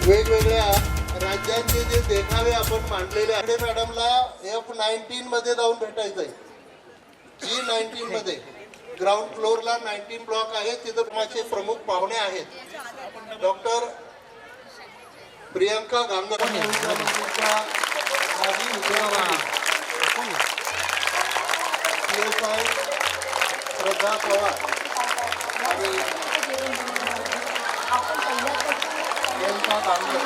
वेगवेगळ्या राज्यांचे जे देखावे आपण मांडलेले आहे. मॅडमला F19 मध्ये जाऊन भेटायचं आहे. G19 मध्ये ग्राउंड फ्लोअरला 19 ब्लॉक आहे. तिथं माझे प्रमुख पाहुणे आहेत. डॉक्टर प्रियंका गांगर, श्रद्धा पवार आणि प्रियंका गांगर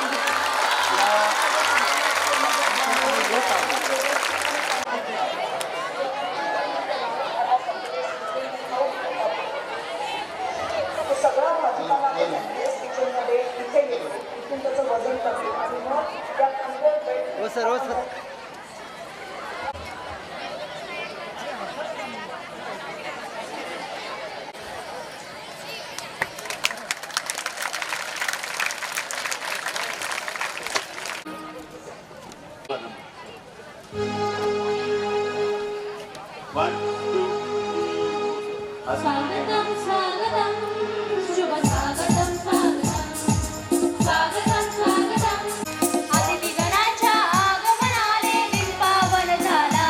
स्वागतम स्वागतम शुभ स्वागतम स्वागतम स्वागतम अतिथिगणाच्या आगमनाने दिन पावन झाला.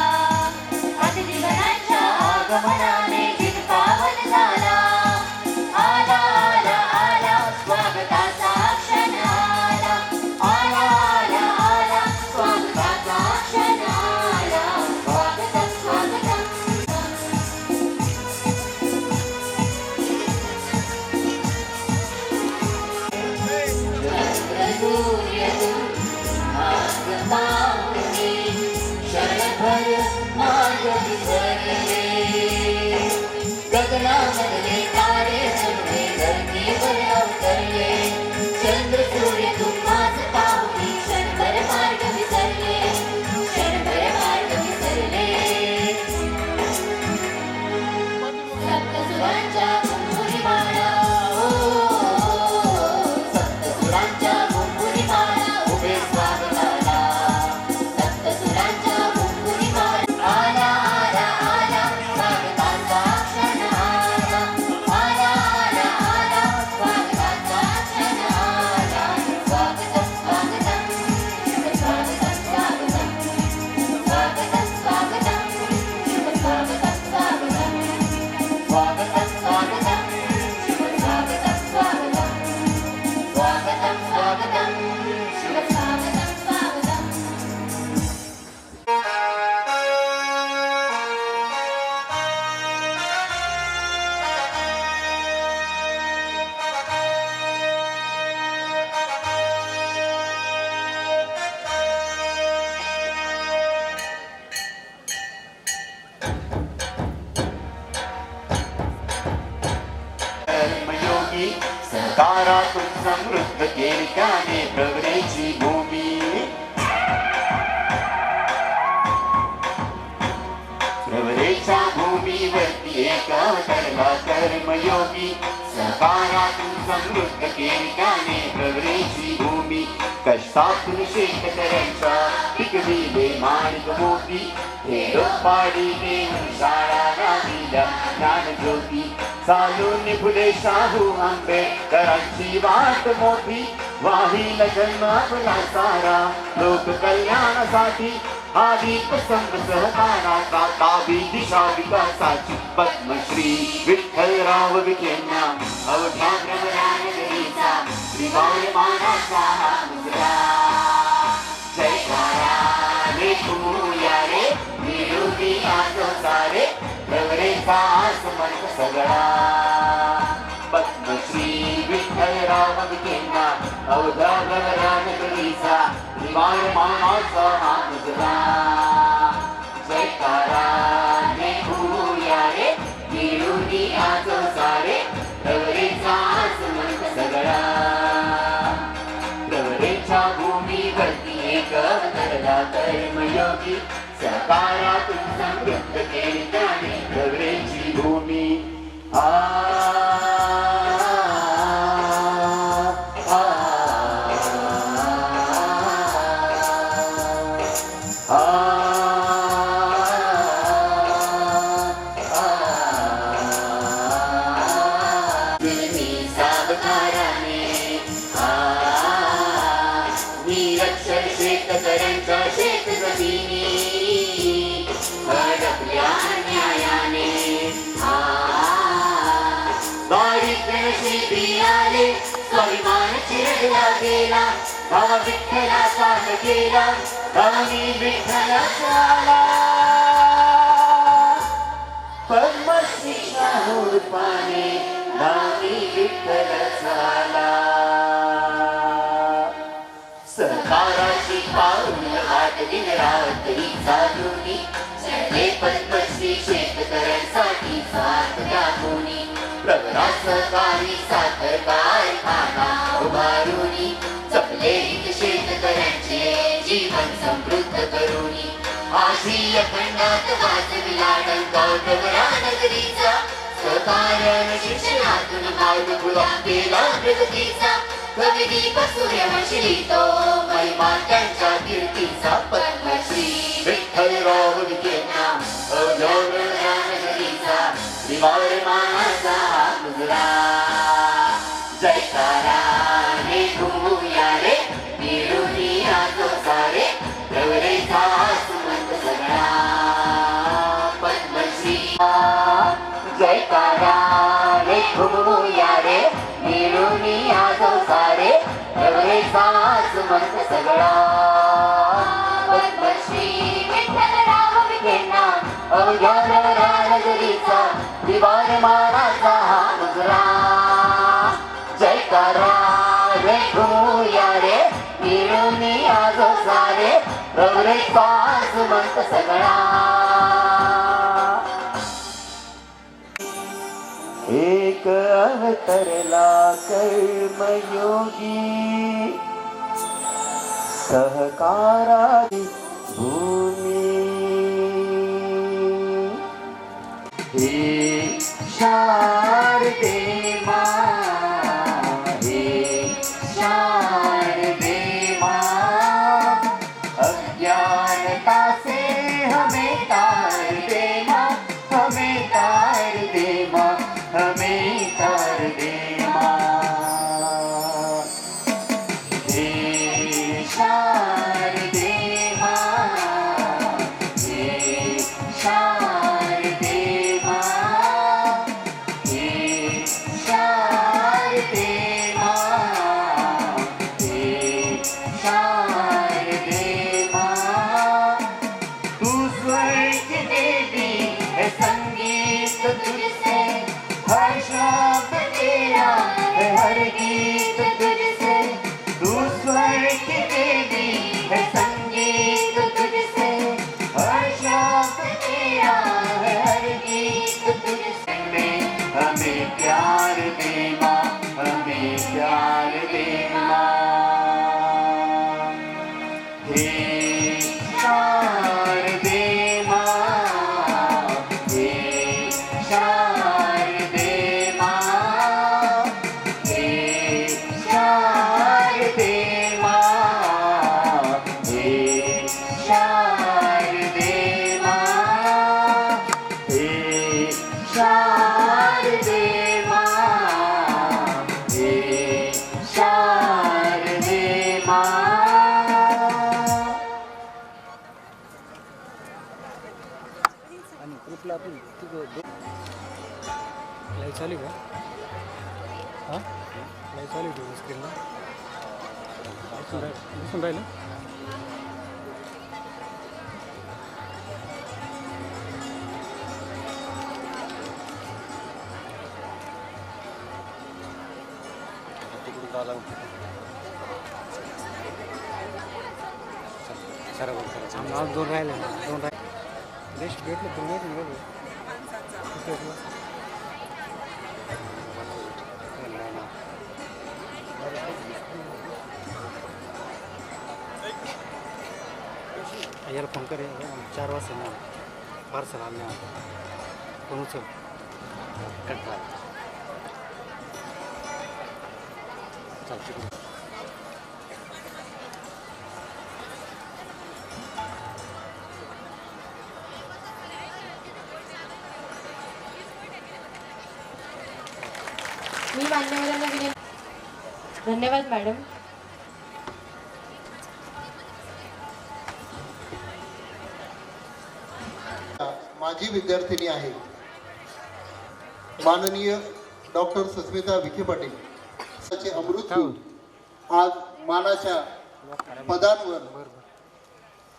अतिथिगणाच्या आगमनाने दिन पावन झाला. आला आला आला स्वागताचा क्षण आला. आला आला आला स्वागताचा क्षण आला. स्वागतम स्वागतम गगनामधले तारे चढले धरतीवर अवतरले. चंद्र सूर्य तुम्हाच पाहुनी क्षणभर मार्ग विसरले. क्षणभर मार्ग विसरले. सप्तसुरांच्या घुंगुरी माळा सप्तसुरांच्या घुंगुरी माळा उभे स्वागताला. सप्तसुरांच्या घुंगुरी माळा आला आला आला स्वागताचा क्षण आला. आला आला आला स्वागताचा क्षण आला. स्वागतम स्वागतम शुभ स्वागतम स्वागतम. स्वागतम स्वागतम शुभ स्वागतम स्वागतम. स्वागतम स्वागतम शुभ स्वागतम स्वागतम. स्वागतम स्वागतम शुभ स्वागतम स्वागतम. कर्मयोगी सहकारातून समृद्ध केली त्याने प्रगतीची भूमी. प्रवरेच्या भूमीवरती एक अवतरला कर्मयोगी. सहकारातून समृद्ध केली त्याने प्रगतीची भूमी. कष्टातून शेतकऱ्यांच्या पिकविले माणिक मोती. खेडोपाडी देऊन शाळा राहिल्या ज्ञानज्योती. चालून फुले शाहू आंबेडकरांची वाट मोठी. वाहिला जन्म आपला सारा लोक कल्याणासाठी. आदीप संघ सहकाराचा ताबी दिशा विकासाची. पद्मश्री विठ्ठलराव विखेंना अवघ्या भ्रमरानगरीचा श्रीगौर मानाचा हा मुजरा. जयकारा रे तूया रे निरोगी आजो सारे प्रवरेचा आसमंत सगळा. पद्मश्री विठ्ठलराव विखेंना अवघ्या भ्रमरानगरीचा श्रीगौर मानाचा हा मुजरा. जयकारा रे तूया रे निरोगी आजो सारे प्रवरेचा आसमंत सगळा. प्रवरेच्या भूमीवरती एक अवतरला कर्मयोगी. सहकारातून समृद्ध केली त्याने प्रवरेची भूमी. शेतकऱ्यांच्या शेतजमिनी हडपल्या न्यायाने. दारिद्र्य नशिबी आले, स्वाभिमान चिरडला गेला, भावा विठ्ठलाचा गेला, भावानी विठ्ठलाचा आला. पद्मश्री शाहू रूपाने नामी विठ्ठलाचा आला. सहकाराची पाऊल हात दिन रात्री चालूनी, चढले पद्मश्री शेतकऱ्यांसाठी साथ द्या कोणी. प्रगरा सहकारी साखर कारखाना उभारूनी, जपले हित शेतकऱ्यांचे जीवन समृद्ध करूनी. आशिया खंडात वाजविला डंका प्रवरा नगरीचा, सहकार्याने शिक्षणातून मार्ग खुला केला प्रगतीचा. कवी दीपक सूर्यवंशी लिहितो महिमा त्यांच्या कीर्तीचा. पद्मश्री विठ्ठलराव विखेंना अवघ्या नगरीचा दिवार मानाचा मुजरा. जयकाराने घुमूया रे मिळूनी आजो सारे, प्रवरेचा सुमंत सगळा. पद्मश्री जयकाराने घुमूया रे मिळूनी आजो सारे, प्रवरेचा सुमंत सगळा. पद्मश्री विठ्ठलराव विखेंना अवघ्या नगरीचा दिवार मानाचा हा मुजरा. जयकारा रे घुमूया रे मिळूनी आजो सारे, प्रवरेचा सुमंत सगळा. एक अवतरला कर्मयोगी, सहकाराची भूमी. हे शारदे मा, हे शारदे मा, अज्ञानता से हमें तार दे मा, हमें तार दे मा, हमें तार दे मा. हे शारदे मा, हे शारदे मा, हे शारदे मा, हे शारदे मा. तू स्वर की देवी है, संगीत तुझसे, हर शब्द तेरा है, हर गीत तुझसे. तू स्वर की देवी है, संगीत तुझसे, हर शब्द तेरा है, हर गीत तुझसे. हमें प्यार दे माँ, हमें प्यार दे माँ. हे शारदे माँ, हे शारदे माँ, हे शारदे माँ, हे शारदे माँ, हे शारदे माँ, हे शारदे माँ. लाईव्ह चालू का? हां लाईव्ह चालू आहे स्क्रीनला दिसून राहिलं. आज दोन राहिले देश भेटले दोन राहिले. याला फोन कर, 4 वाजता ना पार्सल आणलं फोन उचल. कंटाळा चालतं. मी मान्यवरांना विनंती. धन्यवाद मॅडम. माजी विद्यार्थिनी आहे माननीय डॉक्टर सुस्मिता विखे पाटील त्याचे अमृत होऊन आज मानाच्या पदांवर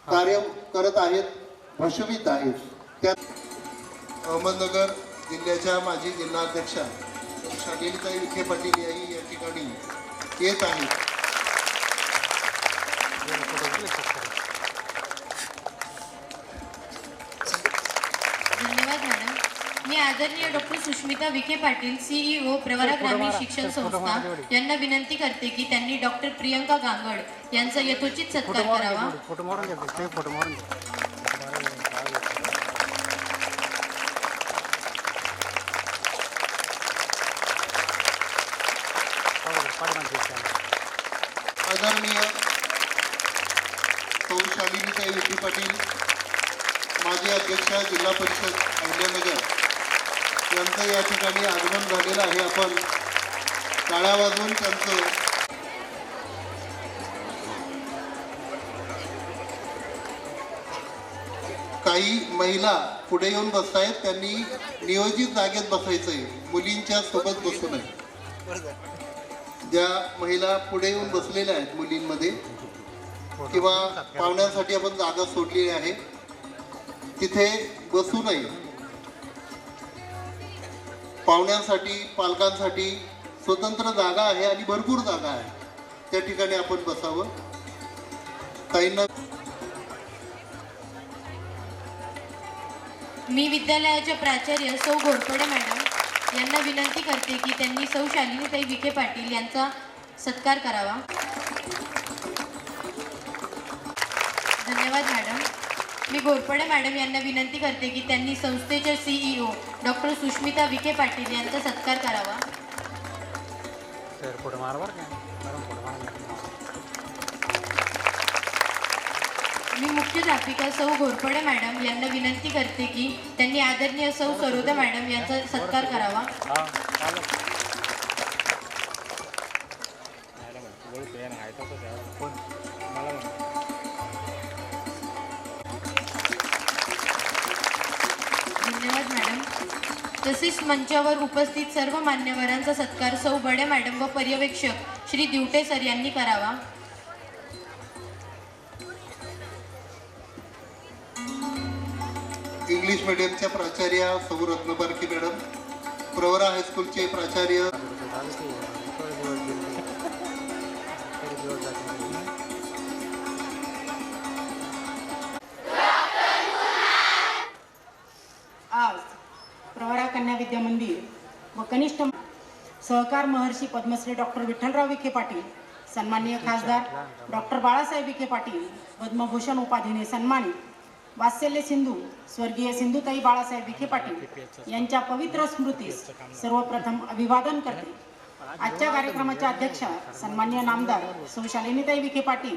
कार्य करत आहेत, भूषवित आहेत. त्यात अहमदनगर जिल्ह्याच्या माजी जिल्हाध्यक्षा शालिनीताई विखे पाटील याही या ठिकाणी येत आहेत. धन्यवाद मॅडम. मी आदरणीय डॉक्टर सुष्मिता विखे पाटील CEO प्रवरा ग्रामीण शिक्षण संस्था यांना विनंती करते की त्यांनी डॉक्टर प्रियंका गांगड यांचा यथोचित सत्कार करावा. फोटो मारून घ्या, ते फोटो मारून घ्या. आदरणीय सौ शालिनीताई विखे पाटील माजी अध्यक्षा जिल्हा परिषद अहिल्यानगर यांचं या ठिकाणी आगमन झालेलं आहे. आपण टाळ्या वाजवून त्यांचं काही महिला पुढे येऊन बसतायत. त्यांनी नियोजित जागेत बसायचंय, मुलींच्या सोबत बसू नये. ज्या महिला पुढे येऊन बसलेल्या आहेत मुलींमध्ये किंवा पाहुण्यांसाठी आपण जागा सोडलेली आहे तिथे बसू नये. पाहुण्यांसाठी पालकांसाठी स्वतंत्र जागा आहे आणि भरपूर जागा आहे, त्या ठिकाणी आपण बसावं. ताईंना मी विद्यालयाच्या प्राचार्य सौ घोरपडे मॅडम यांना विनंती करते की त्यांनी सौ शालिनीताई विखे पाटील यांचा सत्कार करावा. धन्यवाद मॅडम. मी घोरपडे मॅडम यांना विनंती करते की त्यांनी संस्थेच्या CEO डॉक्टर सुष्मिता विखे पाटील यांचा सत्कार करावा. फोटो मार बरं का, फोटो मारून घ्या. मी मुख्याध्यापिका सौ घोरपडे मॅडम यांना विनंती करते की त्यांनी आदरणीय सौ सरोदा मॅडम यांचा सत्कार करावा. हा चालेल. कोण मला धन्यवाद मॅडम. तसेच मंचावर उपस्थित सर्व मान्यवरांचा सत्कार सौ बडे मॅडम व पर्यवेक्षक श्री दिवटे सर यांनी करावा. इंग्लिश मीडियमच्या प्राचार्य सौ रत्नबारकी मॅडम, प्रवरा हायस्कूलचे प्राचार्य आज प्रवरा कन्या विद्या मंदिर व कनिष्ठ सहकार महर्षी पद्मश्री डॉक्टर विठ्ठलराव विखे पाटील, सन्माननीय खासदार डॉक्टर बाळासाहेब विखे पाटील, पद्मभूषण उपाधीने सन्मानित वात्सल्य सिंधू स्वर्गीय सिंधुताई बाळासाहेब विखे पाटील यांच्या पवित्र स्मृतीस सर्वप्रथम अभिवादन करते. आजच्या कार्यक्रमाच्या अध्यक्षा सन्माननीय नामदार सौ शालिनीताई विखे पाटील,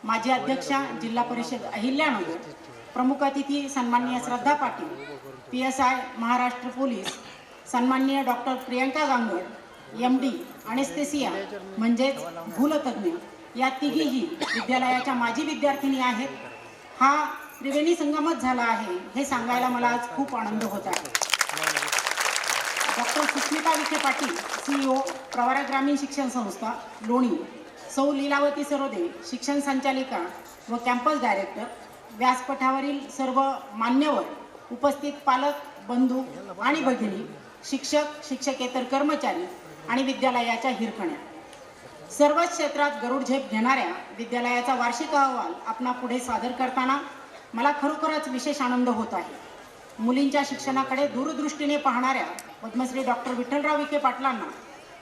माजी अध्यक्षा जिल्हा परिषद अहिल्यानगर, प्रमुख अतिथी सन्माननीय श्रद्धा पाटील, PSI महाराष्ट्र पोलीस, सन्माननीय doctor Priyanka Gangad MD anaesthesia म्हणजेच भूलतज्ञ, या तिघीही विद्यालयाच्या माजी विद्यार्थिनी आहेत. हा त्रिवेणी संगमच झाला आहे हे सांगायला मला आज खूप आनंद होत आहे. डॉक्टर सुष्मिता विखे पाटील CEO प्रवरा ग्रामीण शिक्षण संस्था लोणी, सौ लीलावती सरोदे शिक्षण संचालिका व कॅम्पस डायरेक्टर, व्यासपीठावरील सर्व मान्यवर, उपस्थित पालक बंधू आणि भगिनी, शिक्षक शिक्षकेतर कर्मचारी आणि विद्यालयाच्या हिरकण्या, सर्वच क्षेत्रात गरुड झेप घेणाऱ्या विद्यालयाचा वार्षिक अहवाल आपणा पुढे सादर करताना मला खरोखरच विशेष आनंद होत आहे. मुलींच्या शिक्षणाकडे दूरदृष्टीने पाहणाऱ्या पद्मश्री डॉक्टर विठ्ठलराव विखे पाटलांना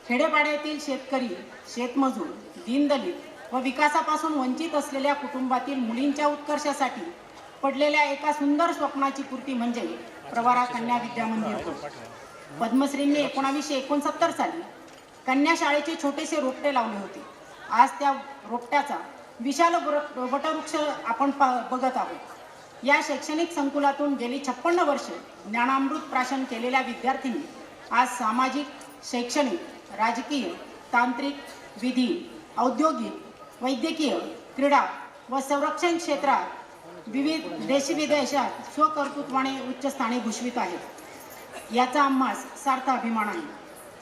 खेडेपाड्यातील शेतकरी, शेतमजूर, दीनदलित व विकासापासून वंचित असलेल्या कुटुंबातील मुलींच्या उत्कर्षासाठी पडलेल्या एका सुंदर स्वप्नाची पूर्ती म्हणजे प्रवरा कन्या विद्या मंदिर. पद्मश्रींनी 1969 साली कन्या शाळेचे छोटेसे रोपटे लावले होते. आज त्या रोपट्याचा विशाल वटवृक्ष आपण बघत आहोत. या शैक्षणिक संकुलातून गेली 56 वर्ष ज्ञानामृत प्राशन केलेल्या विद्यार्थिनी आज सामाजिक, शैक्षणिक, राजकीय, तांत्रिक, विधी, औद्योगिक, वैद्यकीय, क्रीडा व संरक्षण क्षेत्रात विविध देशी विदेशात स्वकर्तृत्वाने उच्च स्थानी भूषवित आहेत, याचा आम्हास सार्थ अभिमान आहे.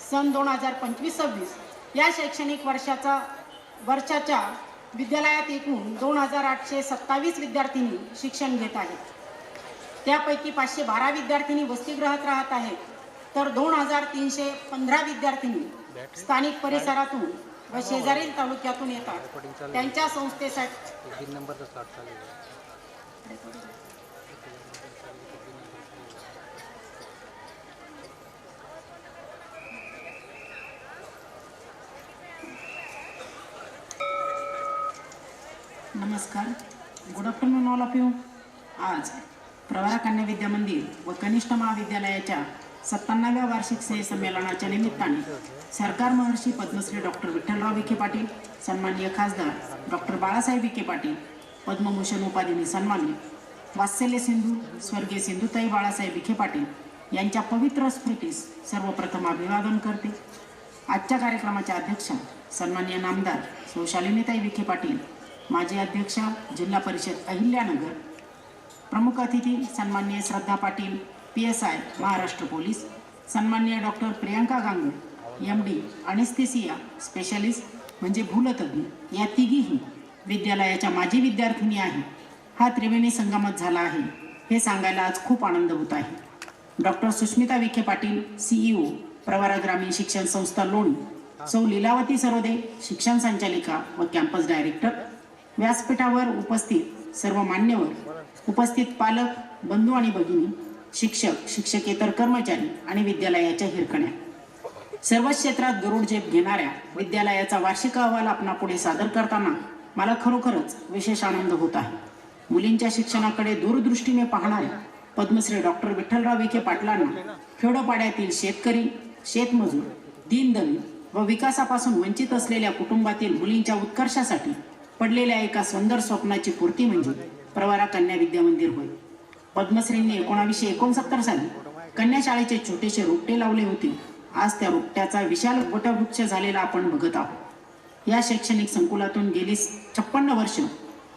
सन 2025-26 या शैक्षणिक वर्षाच्या विद्यालयात एकूण 2827 विद्यार्थिनी शिक्षण घेत आहेत. त्यापैकी 512 विद्यार्थिनी वसतिगृहात राहत आहेत, तर 2315 विद्यार्थिनी स्थानिक परिसरातून व शेजारील तालुक्यातून येतात. त्यांच्या संस्थेसाठी 3 नंबरचा स्लॉट चालू आहे. नमस्कार, good afternoon all of you. आज प्रवरा कन्या विद्या मंदिर व कनिष्ठ महाविद्यालयाच्या 57व्या वार्षिक स्नेहसंमेलनाच्या निमित्ताने सरकार महर्षी पद्मश्री डॉक्टर विठ्ठलराव विखे पाटील, सन्माननीय खासदार डॉक्टर बाळासाहेब विखे पाटील, पद्मभूषण उपाधीने सन्मानित वात्सल्य सिंधू स्वर्गीय सिंधुताई बाळासाहेब विखे पाटील यांच्या पवित्र स्मृतीस सर्वप्रथम अभिवादन करते. आजच्या कार्यक्रमाच्या अध्यक्षा सन्माननीय नामदार सौ शालिनीताई विखे पाटील, माजी अध्यक्षा जिल्हा परिषद अहिल्यानगर, प्रमुख अतिथी सन्माननीय श्रद्धा पाटील PSI महाराष्ट्र पोलीस, सन्माननीय doctor Priyanka Gangad MD anaesthesia specialist म्हणजे भूलतज्ञ, या तिघीही विद्यालयाच्या माजी विद्यार्थिनी आहे. हा त्रिवेणी संगमत झाला आहे हे सांगायला आज खूप आनंद होत आहे. डॉक्टर सुष्मिता विखे पाटील CEO प्रवरा ग्रामीण शिक्षण संस्था लोणी, सौ लीलावती सरोदे शिक्षण संचालिका व कॅम्पस डायरेक्टर, व्यासपीठावर उपस्थित सर्व मान्यवर, उपस्थित पालक, बंधू आणि भगिनी, शिक्षक, शिक्षकेतर कर्मचारी आणि विद्यालयाच्या हिरकण्या, सर्व क्षेत्रात गरुड झेप घेणाऱ्या विद्यालयाचा वार्षिक अहवाल आपणापुढे सादर करताना मला खरोखरच विशेष आनंद होत आहे. मुलींच्या शिक्षणाकडे दूरदृष्टीने पाहणाऱ्या पद्मश्री डॉक्टर विठ्ठलराव विखे पाटलांना खेडोपाड्यातील शेतकरी, शेतमजूर, दीनदलित व विकासापासून वंचित असलेल्या कुटुंबातील मुलींच्या उत्कर्षासाठी पडलेल्या एका सुंदर स्वप्नाची पूर्ती म्हणजे प्रवरा कन्या विद्या मंदिर होय. पद्मश्रींनी 1969 साली कन्या शाळेचे छोटेसे रोपटे लावले होते. आज त्या रोपट्याचा विशाल वटवृक्ष झालेला आपण बघत आहोत. या शैक्षणिक संकुलातून गेली 56 वर्ष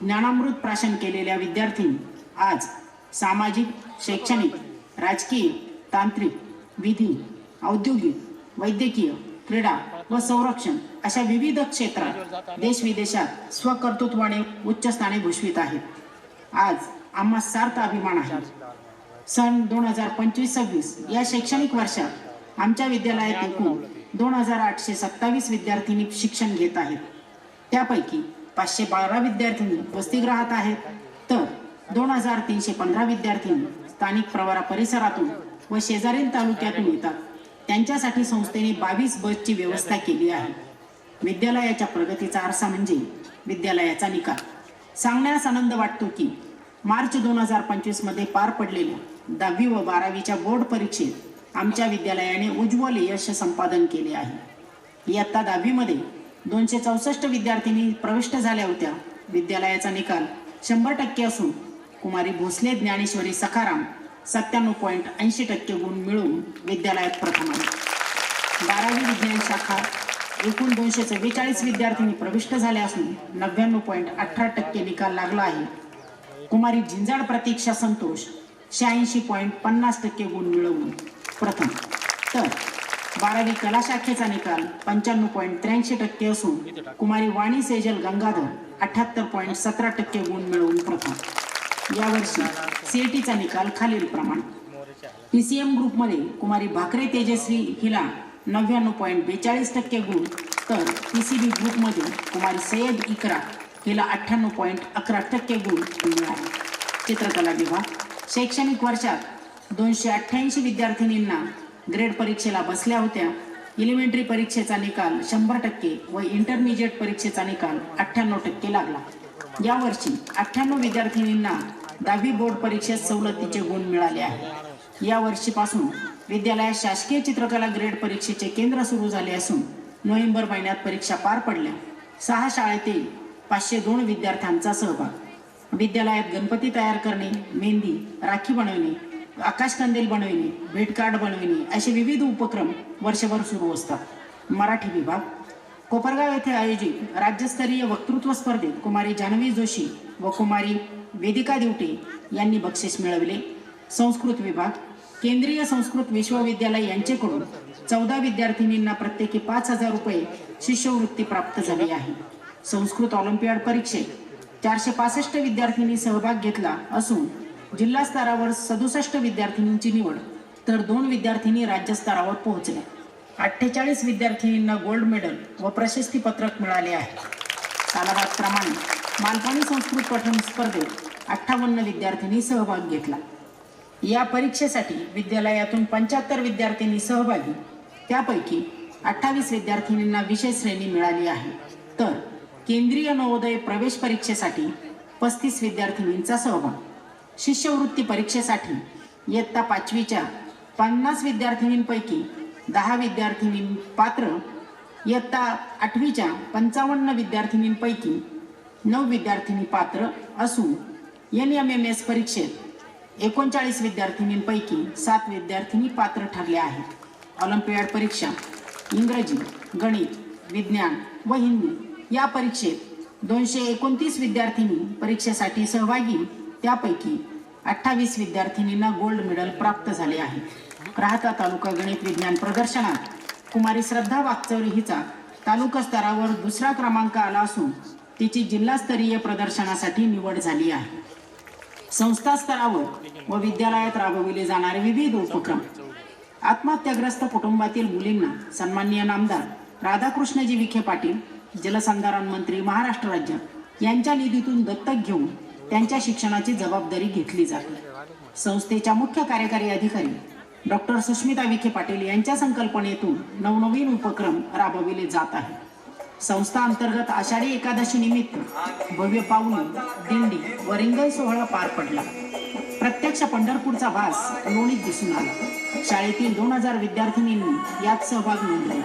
ज्ञानामृत प्राशन केलेल्या विद्यार्थ्यांनी आज सामाजिक, शैक्षणिक, राजकीय, तांत्रिक, विधी, औद्योगिक, वैद्यकीय, क्रीडा व संरक्षण अशा विविध क्षेत्रात देशविदेशात स्वकर्तृत्वाने उच्च स्थाने भूषवित आहेत. आज आम्हा सार्थ अभिमान आहे. सन 2025-26 या शैक्षणिक वर्षात आमच्या विद्यालयात एकूण 2827 विद्यार्थिनी शिक्षण घेत आहेत. त्यापैकी 512 विद्यार्थिनी वसतिगृहात आहेत, तर 2315 विद्यार्थिनी स्थानिक प्रवरा परिसरातून व शेजारील तालुक्यातून येतात. त्यांच्यासाठी संस्थेने 22 बसची व्यवस्था केली आहे. विद्यालयाच्या प्रगतीचा आरसा म्हणजे विद्यालयाचा निकाल. सांगण्यास आनंद वाटतो की मार्च 2025 मध्ये पार पडलेल्या 10वी व 12वीच्या बोर्ड परीक्षेत आमच्या विद्यालयाने उज्ज्वल यश संपादन केले आहे. इयत्ता 10वी मध्ये 264 विद्यार्थिनी प्रविष्ट झाल्या होत्या. विद्यालयाचा निकाल 100% असून कुमारी भोसले ज्ञानेश्वरी सखाराम 97.80% गुण मिळवून विद्यालयात प्रथम आले. 12वी विज्ञान शाखा एकूण 244 विद्यार्थिनी प्रविष्ट झाल्या असून 99.18% निकाल लागला आहे. कुमारी झिंजाड प्रतीक्षा संतोष 86.50% गुण मिळवून प्रथम, तर 12वी कला शाखेचा निकाल 95.83% असून कुमारी वाणी सेजल गंगाधर 78.17% गुण मिळवून प्रथम. यावर्षी CETचा निकाल खालील प्रमाणे: PCM ग्रुपमध्ये कुमारी भाकरे तेजश्री हिला 99.42% गुण, तर PCB ग्रुपमध्ये कुमारी सय्यद इकरा हिला 98.11% गुण मिळाले. चित्रकला विभाग शैक्षणिक वर्षात 288 विद्यार्थिनींना ग्रेड परीक्षेला बसल्या होत्या. एलिमेंटरी परीक्षेचा निकाल 100% व इंटरमिजिएट परीक्षेचा निकाल 98% लागला. यावर्षी 98 विद्यार्थिनींना 10वी बोर्ड परीक्षेत सवलतीचे गुण मिळाले आहे. या वर्षीपासून विद्यालयात शासकीय चित्रकला ग्रेड परीक्षेचे केंद्र सुरू झाले असून नोव्हेंबर महिन्यात परीक्षा पार पडल्या. 6 शाळेतील 502 विद्यार्थ्यांचा सहभाग. विद्यालयात गणपती तयार करणे, मेहंदी, राखी बनवणे, आकाशकंदील बनविणे, भेटकार्ड बनविणे असे विविध उपक्रम वर्षभर सुरू असतात. मराठी विभाग कोपरगाव येथे आयोजित राज्यस्तरीय वक्तृत्व स्पर्धेत कुमारी जान्हवी जोशी व कुमारी वेदिका दिवटे यांनी बक्षीस मिळविले. संस्कृत विभाग, केंद्रीय संस्कृत विश्वविद्यालय यांच्याकडून 14 विद्यार्थिनींना प्रत्येकी 5,000 रुपये शिष्यवृत्ती प्राप्त झाली आहे. संस्कृत ऑलिम्पियाड परीक्षेत 465 विद्यार्थिनी सहभाग घेतला असून जिल्हा स्तरावर 67 विद्यार्थिनींची निवड तर 2 विद्यार्थिनी राज्यस्तरावर पोहोचल्या. 48 विद्यार्थिनींना गोल्ड मेडल व प्रशस्ती पत्रक मिळाले आहे. सालाबादप्रमाणे मालपाणी संस्कृत पठण स्पर्धेत 58 विद्यार्थिनी सहभाग घेतला. या परीक्षेसाठी विद्यालयातून 75 विद्यार्थिनी सहभागी, त्यापैकी 28 विद्यार्थिनींना विषय श्रेणी मिळाली आहे. तर केंद्रीय नवोदय प्रवेश परीक्षेसाठी 35 विद्यार्थिनींचा सहभाग. शिष्यवृत्ती परीक्षेसाठी इयत्ता 5वीच्या 50 विद्यार्थिनींपैकी 10 विद्यार्थिनी पात्र, इयत्ता 8वीच्या 55 विद्यार्थिनींपैकी 9 विद्यार्थिनी पात्र असून NMMS परीक्षेत 39 विद्यार्थिनींपैकी 7 विद्यार्थिनी पात्र ठरल्या आहेत. ऑलिम्पियाड परीक्षा इंग्रजी, गणित, विज्ञान व हिंदी या परीक्षेत 229 विद्यार्थिनी परीक्षेसाठी सहभागी, त्यापैकी 28 विद्यार्थिनींना गोल्ड मेडल प्राप्त झाले आहे. राहता तालुका गणित विज्ञान प्रदर्शनात कुमारी श्रद्धा वाकचौरे हिचा तालुका स्तरावर 2रा क्रमांक आला असून तिची जिल्हास्तरीय प्रदर्शनासाठी निवड झाली आहे. संस्था स्तरावर व विद्यालयात राबविले जाणारे विविध उपक्रम. आत्महत्याग्रस्त कुटुंबातील मुलींना सन्माननीय नामदार राधाकृष्णजी विखे पाटील, जलसंधारण मंत्री महाराष्ट्र राज्य यांच्या निधीतून दत्तक घेऊन त्यांच्या शिक्षणाची जबाबदारी घेतली जाते. संस्थेच्या मुख्य कार्यकारी अधिकारी डॉक्टर सुष्मिता विखे पाटील यांच्या संकल्पनेतून नवनवीन उपक्रम राबविले जात आहे. संस्था अंतर्गत आषाढी एकादशी निमित्त भव्य पावनी, दिंडी व रिंगण सोहळा पार पडला. प्रत्यक्ष पंढरपूरचा भास लोणीत दिसून आला. शाळेतील 2000 विद्यार्थिनींनी यात सहभाग नोंदवला.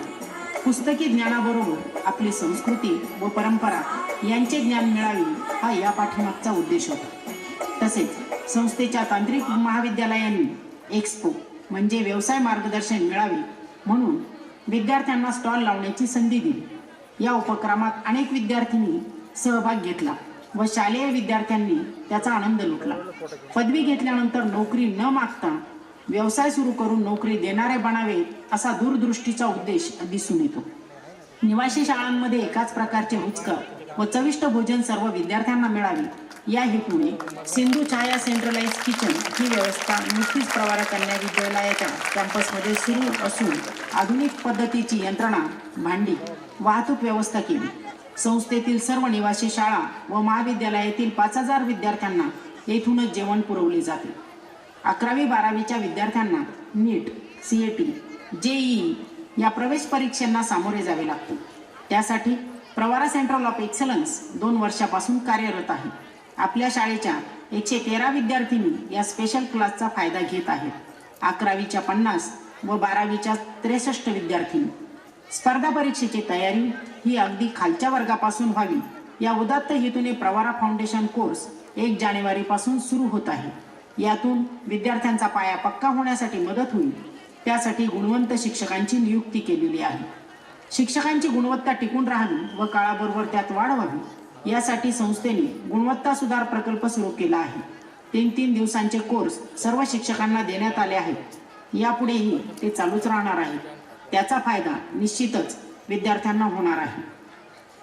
पुस्तकी ज्ञानाबरोबर आपली संस्कृती व परंपरा यांचे ज्ञान मिळावे हा या पाठीमागचा उद्देश होता. तसेच संस्थेच्या तांत्रिक महाविद्यालयांनी एक्सपो म्हणजे व्यवसाय मार्गदर्शन मिळावे म्हणून विद्यार्थ्यांना स्टॉल लावण्याची संधी दिली. या उपक्रमात अनेक विद्यार्थिनी सहभाग घेतला व शालेय विद्यार्थ्यांनी त्याचा आनंद लुटला. पदवी घेतल्यानंतर नोकरी न मागता व्यवसाय सुरू करून नोकरी देणारे बनावे असा दूरदृष्टीचा उद्देश दिसून येतो. निवासी शाळांमध्ये एकाच प्रकारचे रुचकर व चविष्ट भोजन सर्व विद्यार्थ्यांना मिळावे या हेतूने सिंधू छाया सेंट्रलाइज किचन ही व्यवस्था नुकतीच प्रवारा कन्या विद्यालयाच्या कॅम्पसमध्ये सुरू असून आधुनिक पद्धतीची यंत्रणा, भांडी, वाहतूक व्यवस्था केली. संस्थेतील सर्व निवासी शाळा व महाविद्यालयातील 5000 विद्यार्थ्यांना येथूनच जेवण पुरवले जाते. 11वी-12वीच्या विद्यार्थ्यांना नीट, CAT, JEE या प्रवेश परीक्षांना सामोरे जावे लागते. त्यासाठी प्रवारा सेंटर ऑफ एक्सलन्स 2 वर्षापासून कार्यरत आहे. आपल्या शाळेच्या 113 विद्यार्थिनी या स्पेशल क्लासचा फायदा घेत आहेत. 11वीच्या 50 व 12वीच्या 63 विद्यार्थिनी. स्पर्धा परीक्षेची तयारी ही अगदी खालच्या वर्गापासून व्हावी या उदात्त हेतूने प्रवारा फाउंडेशन कोर्स 1 जानेवारीपासून सुरू होत आहे. यातून विद्यार्थ्यांचा पाया पक्का होण्यासाठी मदत होईल. त्यासाठी गुणवंत शिक्षकांची नियुक्ती केलेली आहे. शिक्षकांची गुणवत्ता टिकून राहावी व काळाबरोबर त्यात वाढ व्हावी यासाठी संस्थेने गुणवत्ता सुधार प्रकल्प सुरू केला आहे. 3 दिवसांचे कोर्स सर्व शिक्षकांना देण्यात आले आहेत. यापुढेही ते चालूच राहणार आहे. त्याचा फायदा निश्चितच विद्यार्थ्यांना होणार आहे.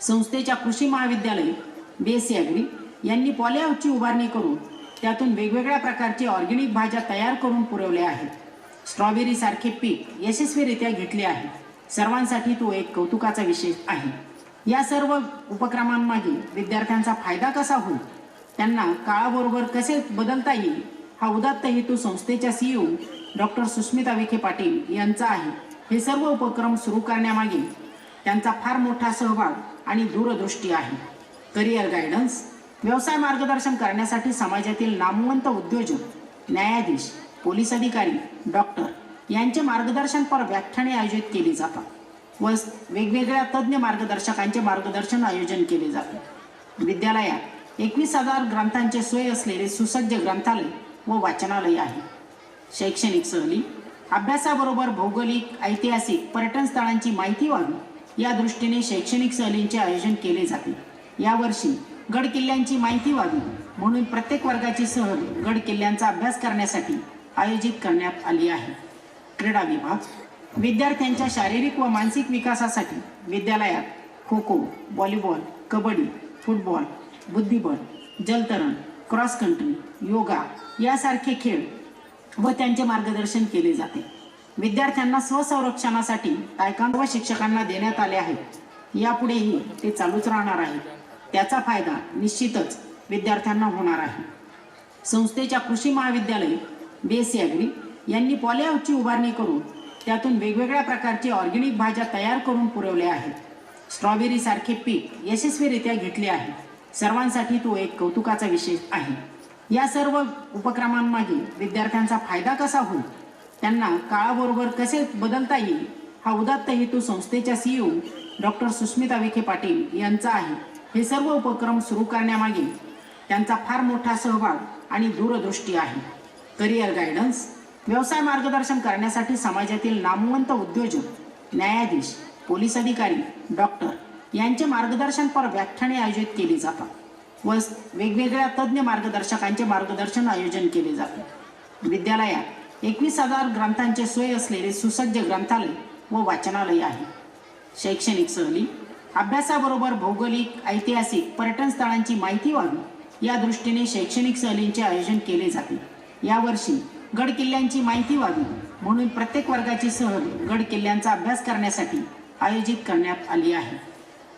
संस्थेच्या कृषी महाविद्यालय BSc ॲग्री यांनी पॉलीहाऊसची उभारणी करून त्यातून वेगवेगळ्या प्रकारचे ऑर्गॅनिक भाज्या तयार करून पुरवल्या आहेत. स्ट्रॉबेरी सारखे पीक यशस्वीरित्या घेतले आहे. सर्वांसाठी तो एक कौतुकाचा विषय आहे. या सर्व उपक्रमांमागे विद्यार्थ्यांचा फायदा कसा होईल, त्यांना काळाबरोबर कसे बदलता येईल हा उदात्त हेतू संस्थेच्या CEO डॉक्टर सुष्मिता विखे पाटील यांचा आहे. हे सर्व उपक्रम सुरू करण्यामागे त्यांचा फार मोठा सहभाग आणि दूरदृष्टी आहे. करिअर गायडन्स, व्यवसाय मार्गदर्शन करण्यासाठी समाजातील नामवंत उद्योजक, न्यायाधीश, पोलीस अधिकारी, डॉक्टर यांचे मार्गदर्शनपर व्याख्याने आयोजित केली जातात व वेगवेगळ्या तज्ज्ञ मार्गदर्शकांचे मार्गदर्शन आयोजन केले जाते. विद्यालयात 21,000 ग्रंथांचे सोय असलेले सुसज्ज ग्रंथालय व वाचनालय आहे. शैक्षणिक सहली, अभ्यासाबरोबर भौगोलिक, ऐतिहासिक, पर्यटन स्थळांची माहिती व्हावी या दृष्टीने शैक्षणिक सहलींचे आयोजन केले जाते. यावर्षी गड किल्ल्यांची माहिती व्हावी म्हणून प्रत्येक वर्गाची सहल गड किल्ल्यांचा अभ्यास करण्यासाठी आयोजित करण्यात आली आहे. क्रीडा विभाग विद्यार्थ्यांच्या शारीरिक व मानसिक विकासासाठी विद्यालयात खो खो, व्हॉलीबॉल, कबड्डी, फुटबॉल, बुद्धिबळ, जलतरण, क्रॉस कंट्री, योगा यासारखे खेळ व त्यांचे मार्गदर्शन केले जाते. विद्यार्थ्यांना स्वसंरक्षणासाठी तायक्वांदो शिक्षकांना देण्यात आले आहेत. यापुढेही ते चालूच राहणार आहे. त्याचा फायदा निश्चितच विद्यार्थ्यांना होणार आहे. संस्थेच्या कृषी महाविद्यालय BSc ॲग्री यांनी पॉलीहाऊसची उभारणी करून त्यातून वेगवेगळ्या प्रकारचे ऑर्गॅनिक भाज्या तयार करून पुरवल्या आहेत. स्ट्रॉबेरी सारखे पीक यशस्वीरित्या घेतले आहे. सर्वांसाठी तो एक कौतुकाचा विषय आहे. या सर्व उपक्रमांमागे विद्यार्थ्यांचा फायदा कसा होईल, त्यांना काळाबरोबर कसे बदलता येईल हा उदात्त हेतू संस्थेच्या CEO डॉक्टर सुष्मिता विखे पाटील यांचा आहे. हे सर्व उपक्रम सुरू करण्यामागे त्यांचा फार मोठा सहभाग आणि दूरदृष्टी आहे. करिअर गायडन्स व्यवसाय मार्गदर्शन करण्यासाठी समाजातील नामवंत उद्योजक, न्यायाधीश, पोलीस अधिकारी, डॉक्टर यांचे मार्गदर्शनपर व्याख्याने आयोजित केली जातात व वेगवेगळ्या तज्ज्ञ मार्गदर्शकांचे मार्गदर्शन आयोजन केले जाते. विद्यालयात 21,000 ग्रंथांचे सोय असलेले सुसज्ज ग्रंथालय व वाचनालय आहे. शैक्षणिक सहली अभ्यासाबरोबर भौगोलिक, ऐतिहासिक, पर्यटन स्थळांची माहिती व्हावी या दृष्टीने शैक्षणिक सहलींचे आयोजन केले जाते. यावर्षी गड किल्ल्यांची माहिती व्हावी म्हणून प्रत्येक वर्गाची सहल गड किल्ल्यांचा अभ्यास करण्यासाठी आयोजित करण्यात आली आहे.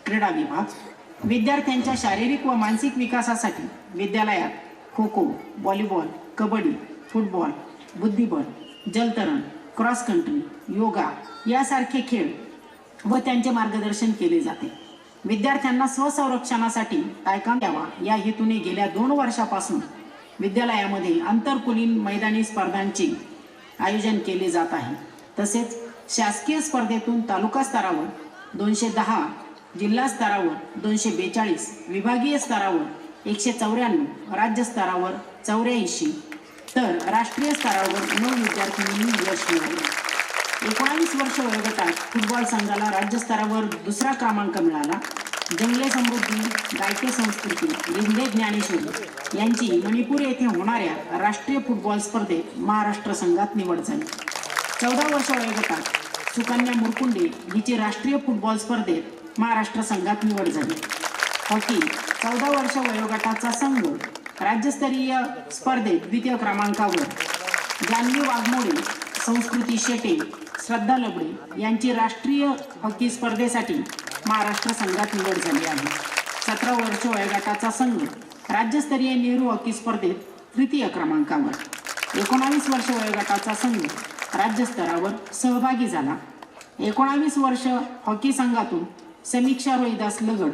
क्रीडा विभाग विद्यार्थ्यांच्या शारीरिक व मानसिक विकासासाठी विद्यालयात खो खो, व्हॉलीबॉल, कबड्डी, फुटबॉल, बुद्धिबळ, जलतरण, क्रॉस कंट्री, योगा यासारखे खेळ व त्यांचे मार्गदर्शन केले जाते. विद्यार्थ्यांना स्वसंरक्षणासाठी तायक्वांदो द्यावा या हेतूने गेल्या 2 वर्षापासून विद्यालयामध्ये आंतरकुलीन मैदानी स्पर्धांचे आयोजन केले जात आहे. तसेच शासकीय स्पर्धेतून तालुका स्तरावर 210, जिल्हा स्तरावर 242, विभागीय स्तरावर 194, राज्य स्तरावर 84 तर राष्ट्रीय स्तरावर 9 विद्यार्थ्यांनी यश मिळवले. 19 वर्ष वयोगटात फुटबॉल संघाला राज्यस्तरावर 2रा क्रमांक मिळाला. जंगले समृद्धी, गायके संस्कृती, रिंदे ज्ञानेश्वरी यांची मणिपूर येथे होणाऱ्या राष्ट्रीय फुटबॉल स्पर्धेत महाराष्ट्र संघात निवड झाली. 14 वर्ष वयोगटात सुकन्या मुरकुंडे हिची राष्ट्रीय फुटबॉल स्पर्धेत महाराष्ट्र संघात निवड झाली. हॉकी 14 वर्ष वयोगटाचा संघ राज्यस्तरीय स्पर्धेत 2य क्रमांकावर. जान्हवी वाघमोडे, संस्कृती शेटे, श्रद्धा लबडे यांची राष्ट्रीय हॉकी स्पर्धेसाठी महाराष्ट्र संघात निवड झाली आहे. 17 वर्ष वयोगटाचा संघ राज्यस्तरीय नेहरू हॉकी स्पर्धेत 3य क्रमांकावर. 19 वर्ष वयोगटाचा संघ राज्यस्तरावर सहभागी झाला. 19 वर्ष हॉकी संघातून समीक्षा रोहिदास लगड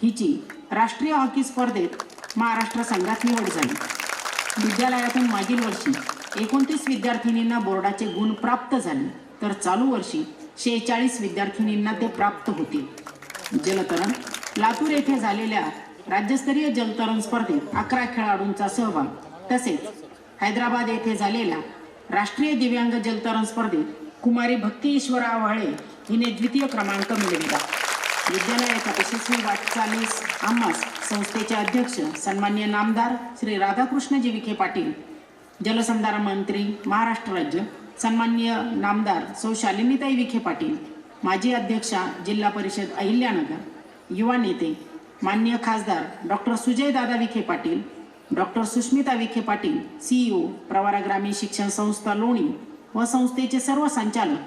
हिची राष्ट्रीय हॉकी स्पर्धेत महाराष्ट्र संघात निवड झाली. विद्यालयातून मागील वर्षी 29 विद्यार्थिनींना बोर्डाचे गुण प्राप्त झाले तर चालू वर्षी 46 विद्यार्थिनींना ते प्राप्त होते. जलतरण लातूर येथे झालेल्या राज्यस्तरीय जलतरण स्पर्धेत 11 खेळाडूंचा सहभाग तसेच हैदराबाद येथे झालेल्या राष्ट्रीय दिव्यांग जलतरण स्पर्धेत कुमारी भक्ती ईश्वरा आव्हाळे हिने 2य क्रमांक मिळविला. विद्यालयाच्या यशस्वी वाटचालीस आम्हास संस्थेचे अध्यक्ष सन्माननीय नामदार श्री राधाकृष्णजी विखे पाटील, जलसंधारण मंत्री महाराष्ट्र राज्य सन्माननीय नामदार सौ शालिनीताई विखे पाटील, माजी अध्यक्षा जिल्हा परिषद अहिल्यानगर, युवा नेते माननीय खासदार doctor Sujaydada Vikhe Patil, doctor Sushmita Vikhe Patil CEO Pravara ग्रामीण शिक्षण संस्था लोणी व संस्थेचे सर्व संचालक,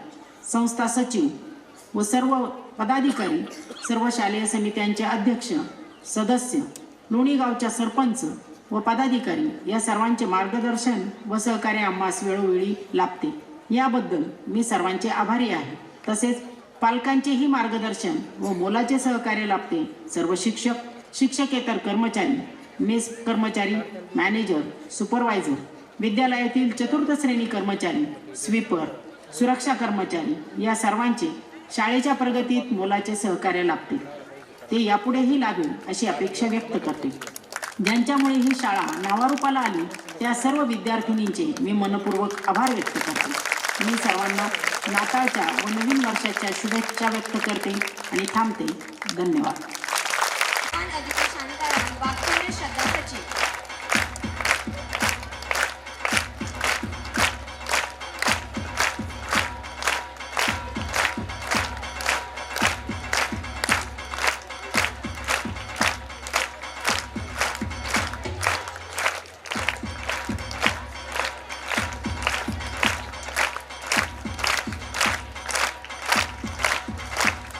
संस्था सचिव व सर्व पदाधिकारी, सर्व शालेय समित्यांचे अध्यक्ष, सदस्य, लोणी गावच्या सरपंच व पदाधिकारी या सर्वांचे मार्गदर्शन व सहकार्य आम्हास वेळोवेळी लाभते. याबद्दल मी सर्वांचे आभारी आहे. तसेच पालकांचेही मार्गदर्शन व मोलाचे सहकार्य लाभते. सर्व शिक्षक, शिक्षकेतर कर्मचारी, मेस कर्मचारी, मॅनेजर, सुपरवायझर, विद्यालयातील चतुर्थ श्रेणी कर्मचारी, स्वीपर, सुरक्षा कर्मचारी या सर्वांचे शाळेच्या प्रगतीत मोलाचे सहकार्य लाभते. ते यापुढेही लाभेल अशी अपेक्षा व्यक्त करते. ज्यांच्यामुळे ही शाळा नावारूपाला आली त्या सर्व विद्यार्थिनींचे मी मनपूर्वक आभार व्यक्त करते. मी सर्वांना नाताळच्या व नवीन वर्षाच्या शुभेच्छा व्यक्त करते. आणि थांबते. धन्यवाद. अधिकारी शांताराम वागचौरे श्रद्धा सचिव.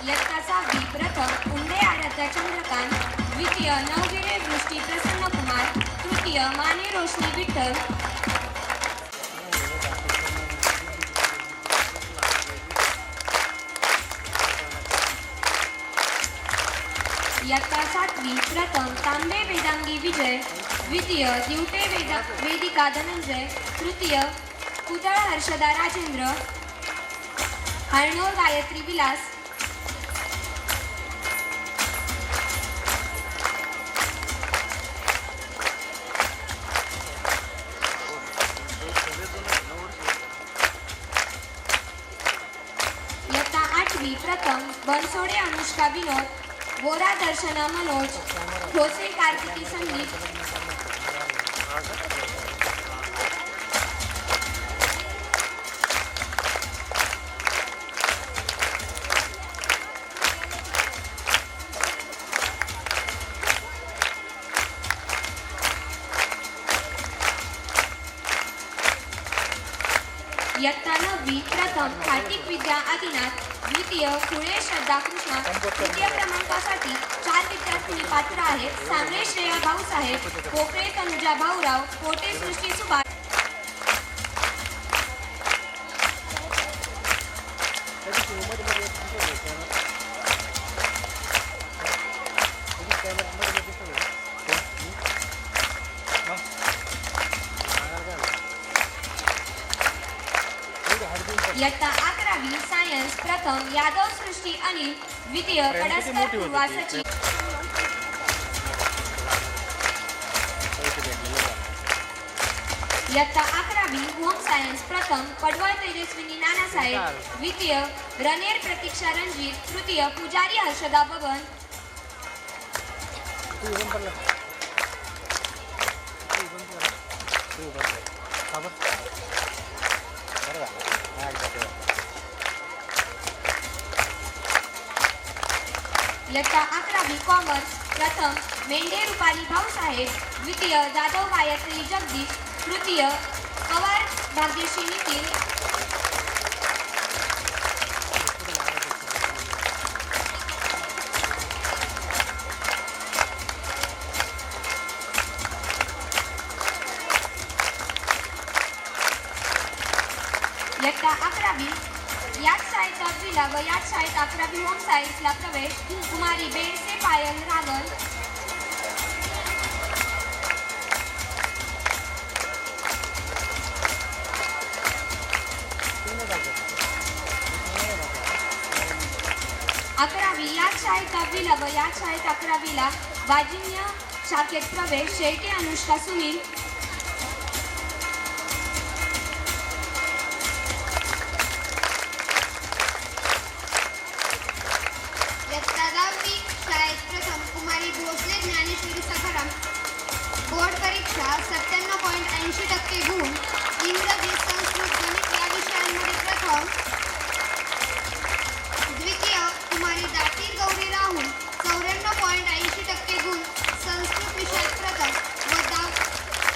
इयत्ता 6वी प्रथम उंडे आराध्या चंद्रकांत, द्वितीय नवगिरे वृष्टी प्रसन्न कुमार, तृतीय माने रोशनी विठ्ठल. इयत्ता 7वी प्रथम तांबे वेदांगी विजय, द्वितीय दिवटे वेदिका धनंजय, तृतीय कुदळ हर्षदा राजेंद्र, हरणोर गायत्री विलास. इयत्ता 8वी प्रथम बनसोडे अनुष्का विनोद, बोरा दर्शना मनोज, ठोसे कार्तिकी संदीप. इयत्ता 9वी प्रथम कार्तिक विद्या आदिनाथ, द्वितीय फुले श्रद्धा कृष्णा. तृतीय क्रमांकासाठी 4 विद्यार्थिनी पात्र आहेत. सांगळे श्रेया भाऊसाहेब, कोकळे तनुजा भाऊराव, कोटे सृष्टी सुभाष. इयत्ता 11वी सायन्स प्रथम यादव सृष्टी अनिल, द्वितीय कडसकर पूर्वा सचिव. इयत्ता 11वी होम सायन्स प्रथम पडवळ तेजस्विनी नानासाहेब, द्वितीय रनेर प्रतीक्षा रणजित, तृतीय पुजारी हर्षदा बबन. इयत्ता 11वी कॉमर्स प्रथम मेंढे रुपाली भाऊसाहेब, द्वितीय जाधव गायत्री जगदीश, तृतीय पवार भाग्यश्री नितीन. इयत्ता 11वी याच शाळेत 10वीला व याच शाळेत 11वी होम सायन्सला प्रवेश, कुमारी बेडसे पायल रागल. अकरावी याच शाळेत 10वीला व याच शाळेत 11वीला वाजिन्य शाखेत प्रवेश, शेळके अनुष्का सुनील. इयत्ता 10वी शाळेत प्रथम कुमारी भोसले ज्ञानेश्वरी सखाराम, बोर्ड परीक्षा 97.80% गुण, इंग्रजी संस्कृत गणित या विषयांमध्ये प्रथम. द्वितीय कुमारी दाटी गौरी राहुल 94.80% गुण, संस्कृत विषयात प्रथम व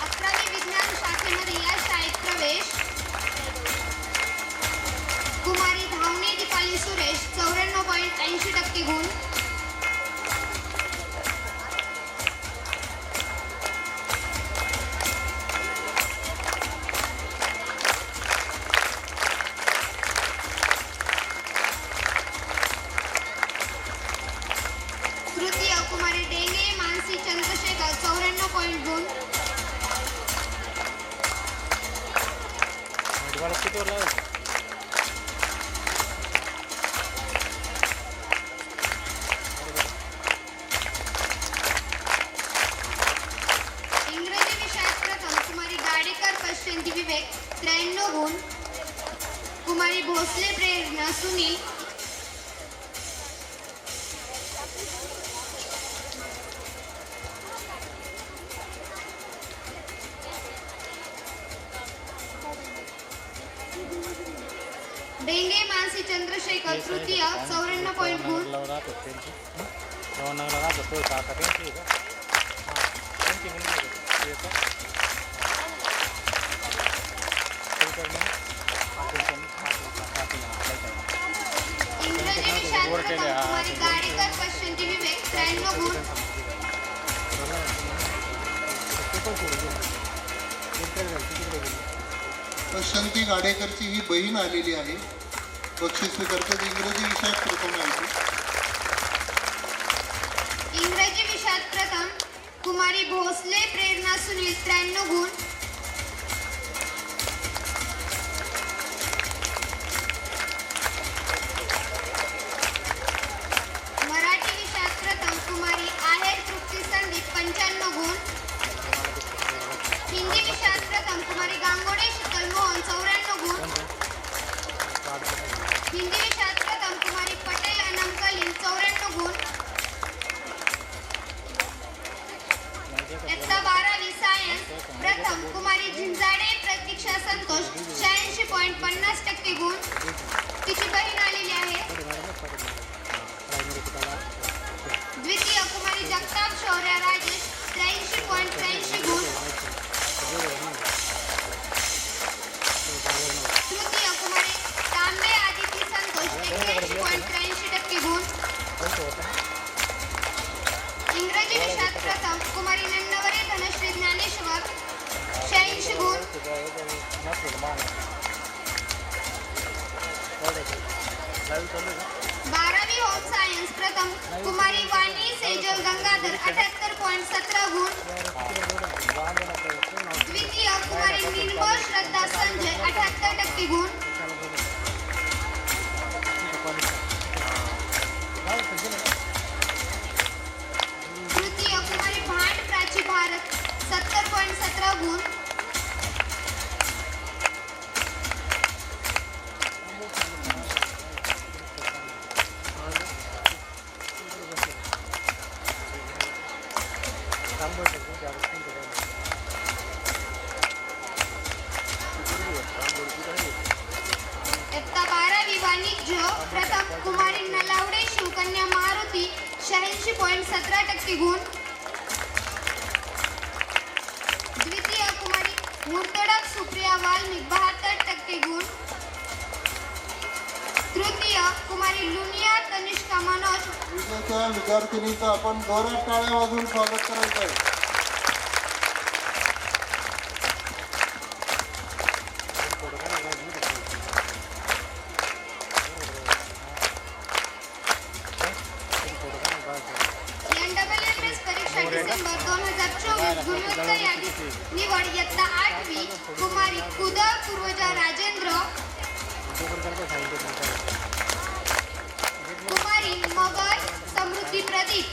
11वी विज्ञान शाखेमध्ये या शाळेत प्रवेश. कुमारी धावणे दीपाली सुरेश 94.80% गुण. तृतीय कुमारी डेंगे मानसी चंद्रशेखर 94 गुण. इंग्रजी विषयात प्रथम कुमारी गाडेकर पश्चंती विवेक 93 गुण. कुमारी भोसले प्रेरणा सुनील डेंगे मानसी चंद्रशेखर तृतीय 94 पॉईंट गुण. इंग्रजी विषयात प्रथम कुमारी गाडेकर पश्चिंटी विवेक 93 गुण. पश्यंती गाडेकरची ही बहीण आलेली आहे. बक्षीस स्वीकारतात. इंग्रजी विषयात प्रथम आहे. इंग्रजी विषयात प्रथम कुमारी भोसले प्रेरणा सुनील 93 गुण. मराठी विषयात प्रथम कुमारी आहेर तृप्ती संदीप 95 गुण. हिंदी विषयात प्रथम कुमारी गांगोडे शीतल मोहन 94 गुण. हिंदी विषयात प्रथम कुमारी पटेल अनम कलीम 94 गुण. इयत्ता 12वी सायन्स प्रथम कुमारी झिंजाडे प्रतीक्षा संतोष 86.50% गुण. तिची बहीण आलेली आहे. द्वितीय कुमारी जगताप शौर्य राजेश 83.83 गुण. तृतीय कुमारी तांबे आदिती संतोष 81.83% गुण. इंग्रजी विषयात प्रथम कुमारी नन्नवरे धनश्री ज्ञानेश्वर 86 गुण. 12वी होम सायन्स प्रथम कुमारी वाणी सेजल गंगाधर 78.17 गुण. द्वितीय कुमारी निर्मळ श्रद्धा संजय 78% गुण. तृतीय कुमारी भांड प्राची भारत 70.17 गुण. इयत्ता 12वी वाणिज्य प्रथम कुमारी नलावडे शिवकन्या मारुती 86.17% गुण. द्वितीय कुमारी मुर्तडक सुप्रिया वाल्मिक 72% गुण. तृतीय कुमारी लुनिया तनिष्का मनोज. विजेत्या विद्यार्थिनीचं आपण जोरात टाळ्या वाजवून स्वागत करायचं आहे. NSS परीक्षा डिसेंबर 2024 गुणवत्ता यादीत निवड. इयत्ता 8वी कुमारी कुदळ पूर्वजा राजेंद्र. कुमारी मगर समृद्धी प्रदीप.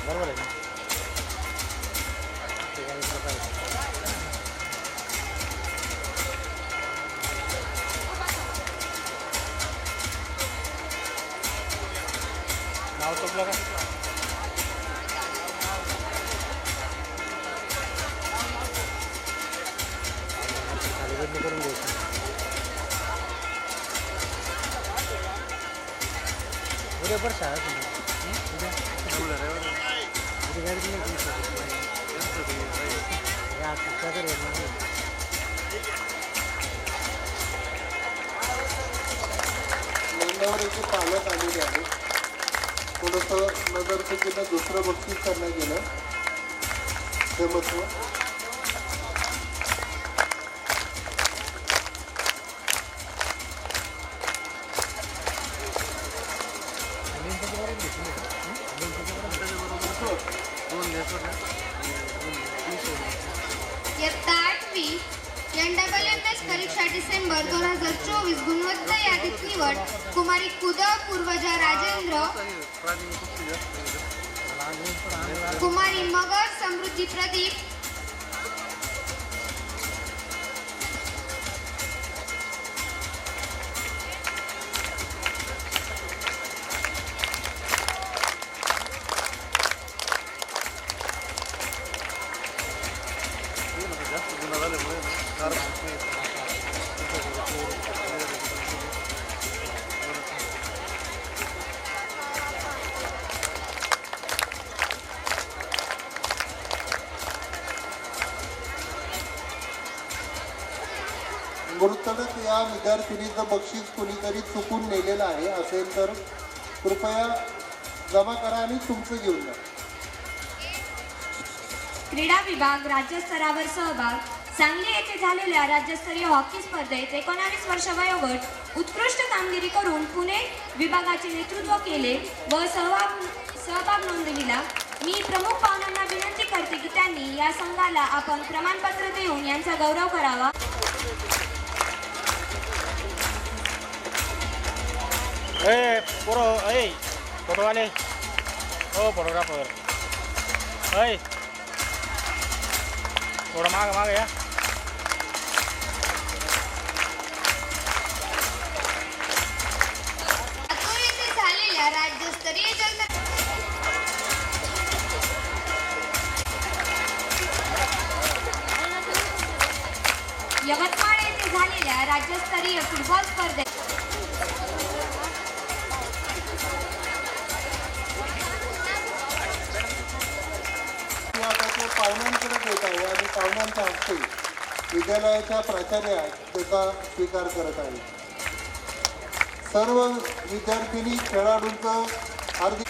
बरोबर आहे. नाव टोपलं का? करून द्यायचं. उद्या बरं शाळा उद्या गाडी नंदावरीचे पालक आलेले आहेत. थोडंसं नजरचुकीनं दुसरं बक्षीस करण्यात गेलं. हे महत्व. इयत्ता 8वी NSS परीक्षा डिसेंबर 2024 गुणवत्ता यादीत निवड. कुमारी कुदळ पूर्वजा राजेंद्र. कुमारी मगर समृद्धी प्रदीप. गुरुतडक या विद्यार्थिनीचं बक्षीस कोणीतरी चुकून नेलेलं आहे असेल तर कृपया जमा करा आणि तुमचं घेऊन जा. क्रीडा विभाग राज्यस्तरावर सहभाग. सांगली येथे झालेल्या राज्यस्तरीय हॉकी स्पर्धेत 19 वर्ष वयोगट उत्कृष्ट कामगिरी करून पुणे विभागाचे नेतृत्व केले व सहभाग नोंदविला. मी प्रमुख पाहुण्यांना विनंती करते की त्यांनी या संघाला आपण प्रमाणपत्र देऊन यांचा गौरव करावा. पोरो फोटोवाले हो फोटोग्राफर थोडं माग या. लातूर येथे झालेल्या राज्यस्तरीय यवतमाळ येथे झालेल्या राज्यस्तरीय फुटबॉल स्पर्धेत पाहुण्यांकडे देत आहे आणि पाहुण्यांच्या हस्ते विद्यालयाच्या प्राचार्या त्याचा स्वीकार करत आहे. सर्व विद्यार्थिनी खेळाडूंचं हार्दिक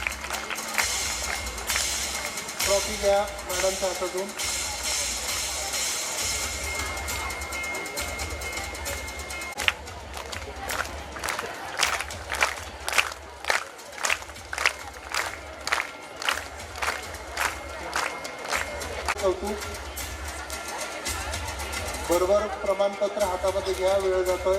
ट्रॉफी घ्या मॅडमच्या हातातून. कौतुक. बरोबर प्रमाणपत्र हातामध्ये घ्या, वेळ जातोय.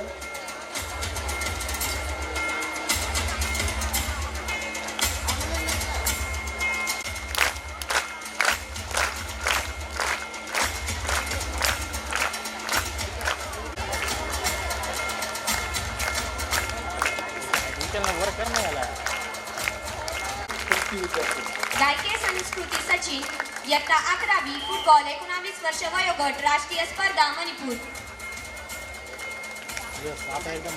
वर कर नाही आला. गायके संस्कृती सचिन इयत्ता 11वी फुटबॉल 19 वर्ष वयोगट राष्ट्रीय स्पर्धा मणिपूर. आता एकदम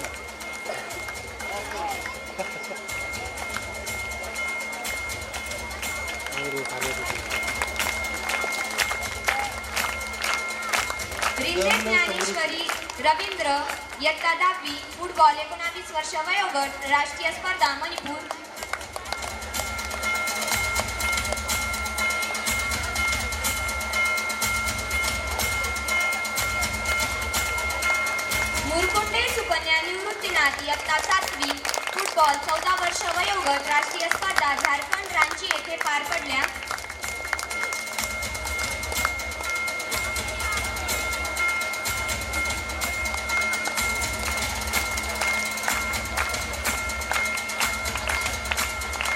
रिंदे ज्ञानेश्वरी रवींद्र इयत्ता 10वी फुटबॉल 19 वर्ष वयोगट राष्ट्रीय स्पर्धा मणिपूर. मुरकुंडे सुकन्या निवृत्तीनाथ इयत्ता 7वी फुटबॉल 14 वर्ष वयोगट राष्ट्रीय स्पर्धा झारखंड रांची येथे पार पडल्या.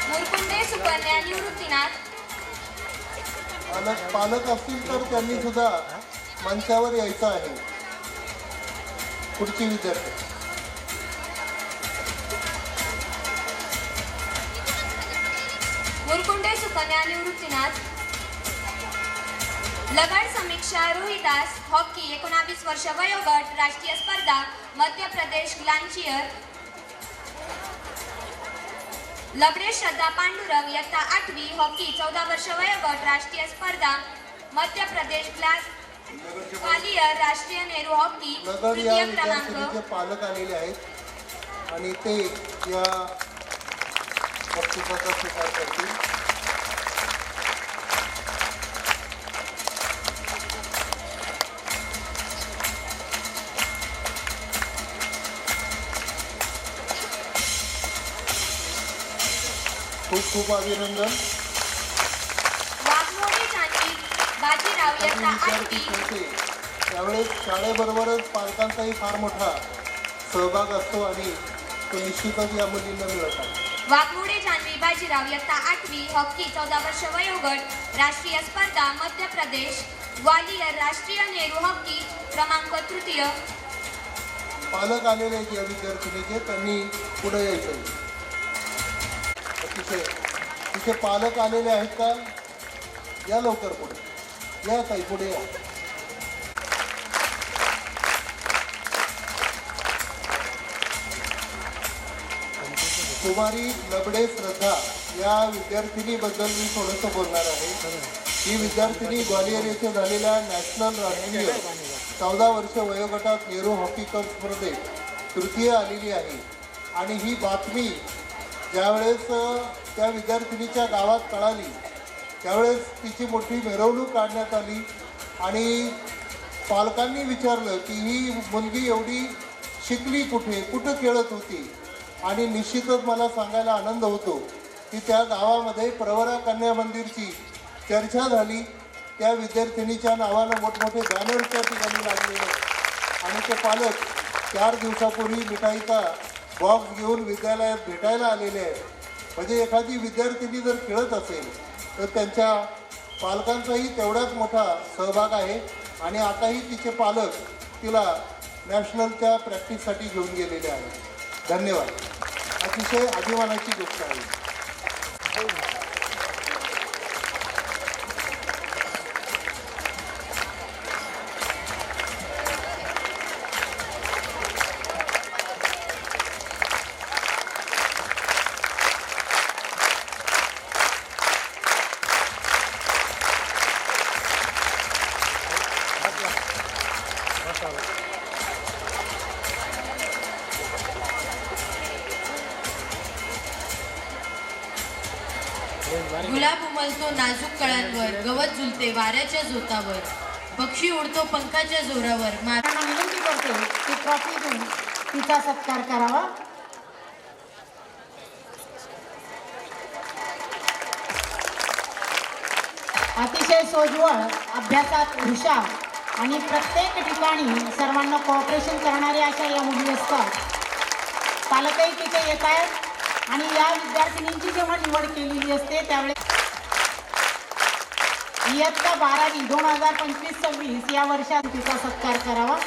मुरकुंडे सुकन्या निवृत्तीनाथ. पालक असतील तर त्यांनी सुद्धा मंचावर यायचं आहे. पुढची विद्यार्थी मुरकुंडे सुकन्या निवृत्तीनाथ. लगड समीक्षा रोहिदास हॉकी 19 वर्ष वयोगट राष्ट्रीय स्पर्धा मध्य प्रदेश ग्लांचियर. लगडे श्रद्धा पांडुरंग इयत्ता 8वी हॉकी 14 वर्ष वयोगट राष्ट्रीय स्पर्धा मध्य प्रदेश ग्वालियर राष्ट्रीय नेहरू हॉकी नगर या तृतीय क्रमांक. विद्यार्थिनीचे पालक आलेले आहेत आणि ते या बक्षिसाचा स्वीकार करतील. खूप खूप अभिनंदन. वाघमोडी जानवी बाजीराव इयत्ता 8वी. त्यावेळेस शाळेबरोबरच पालकांचाही फार मोठा सहभाग असतो आणि तो निश्चितच या मुलींना मिळत आहे. वाघमोडे जानवी बाजीराव इयत्ता 8वी हॉकी 14 वर्ष वयोगट राष्ट्रीय स्पर्धा मध्य प्रदेश ग्वालियर राष्ट्रीय नेहरू हॉकी क्रमांक तृतीय. पालक आलेले आहेत या विद्यार्थिनीचे, त्यांनी पुढे यायचं आहे. अतिशय तिथे पालक आलेले आहेत का? या लवकर पुढे या ताई, पुढे या. कुमारी नबडे श्रद्धा या विद्यार्थिनीबद्दल मी थोडंसं बोलणार आहे. ही विद्यार्थिनी ग्वालियर येथे झालेल्या नॅशनल राष्ट्रीय 14 वर्ष वयोगटात नेहरू हॉकी कप स्पर्धेत तृतीय आलेली आहे. आणि ही बातमी ज्यावेळेस त्या विद्यार्थिनीच्या गावात कळाली त्यावेळेस तिची मोठी मिरवणूक काढण्यात आली आणि पालकांनी विचारलं की ही मुलगी एवढी शिकली कुठं खेळत होती. आणि निश्चितच मला सांगायला आनंद होतो की त्या गावामध्ये प्रवरा कन्या मंदिरची चर्चा झाली. त्या विद्यार्थिनीच्या नावानं मोठमोठे बॅनर्स त्या ठिकाणी लागलेले आणि ते पालक 4 दिवसापूर्वी मिठाईचा बॉक्स घेऊन विद्यालयात भेटायला आलेले आहेत. म्हणजे एखादी विद्यार्थिनी जर खेळत असेल तर त्यांच्या पालकांचाही तेवढाच मोठा सहभाग आहे. आणि आताही तिचे पालक तिला नॅशनलच्या प्रॅक्टिससाठी घेऊन गेलेले आहेत. धन्यवाद. अतिशय अभिमानाची गोष्ट आहे. गुलाब उमलतो नाजूक कळांवर, गवत झुलते वाऱ्याच्या जोतावर, पक्षी उडतो पंखाच्या जोरावर. त्यांना विनंती करते की ट्रॉफी देऊन तिचा सत्कार करावा. अतिशय सोज्वळ, अभ्यासात हुशार आणि प्रत्येक ठिकाणी सर्वांना कोऑपरेशन करणाऱ्या अशा या मुली असतात. पालकही तिथे येत आहेत आणि या विद्यार्थिनींची जेव्हा निवड केलेली असते त्यावेळेस इयत्ता 12वी 2025-26 या वर्षात तिचा सत्कार करावा.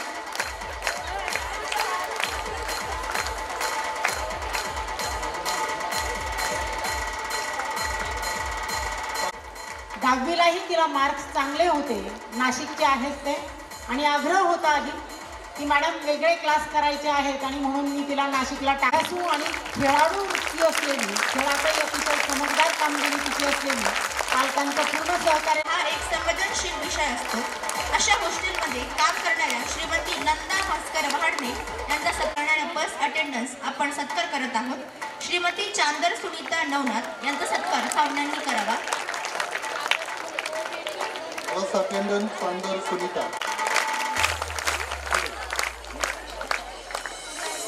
दहावीलाही तिला मार्क्स चांगले होते, नाशिकचे आहेत ते. आणि आग्रह होता आधी की मॅडम वेगळे क्लास करायचे आहेत आणि म्हणून मी तिला नाशिकला टाकू. आणि खेळाडू वृत्ती असलेली, खेळातही अतिशय चमकदार कामगिरी तिची असलेली, पालकांचं पूर्ण सहकार्य. हा एक संवेदनशील विषय असतो. अशा गोष्टींमध्ये काम करणाऱ्या श्रीमती नंदा भास्कर वहाडणे यांचा सत्कारणाऱ्या बस अटेंडन्स आपण सत्कार करत आहोत. श्रीमती चांदर सुनीता नवनाथ यांचा सत्कार पाहुण्यांनी करावा. बस अटेंडंट चांदर सुनीता.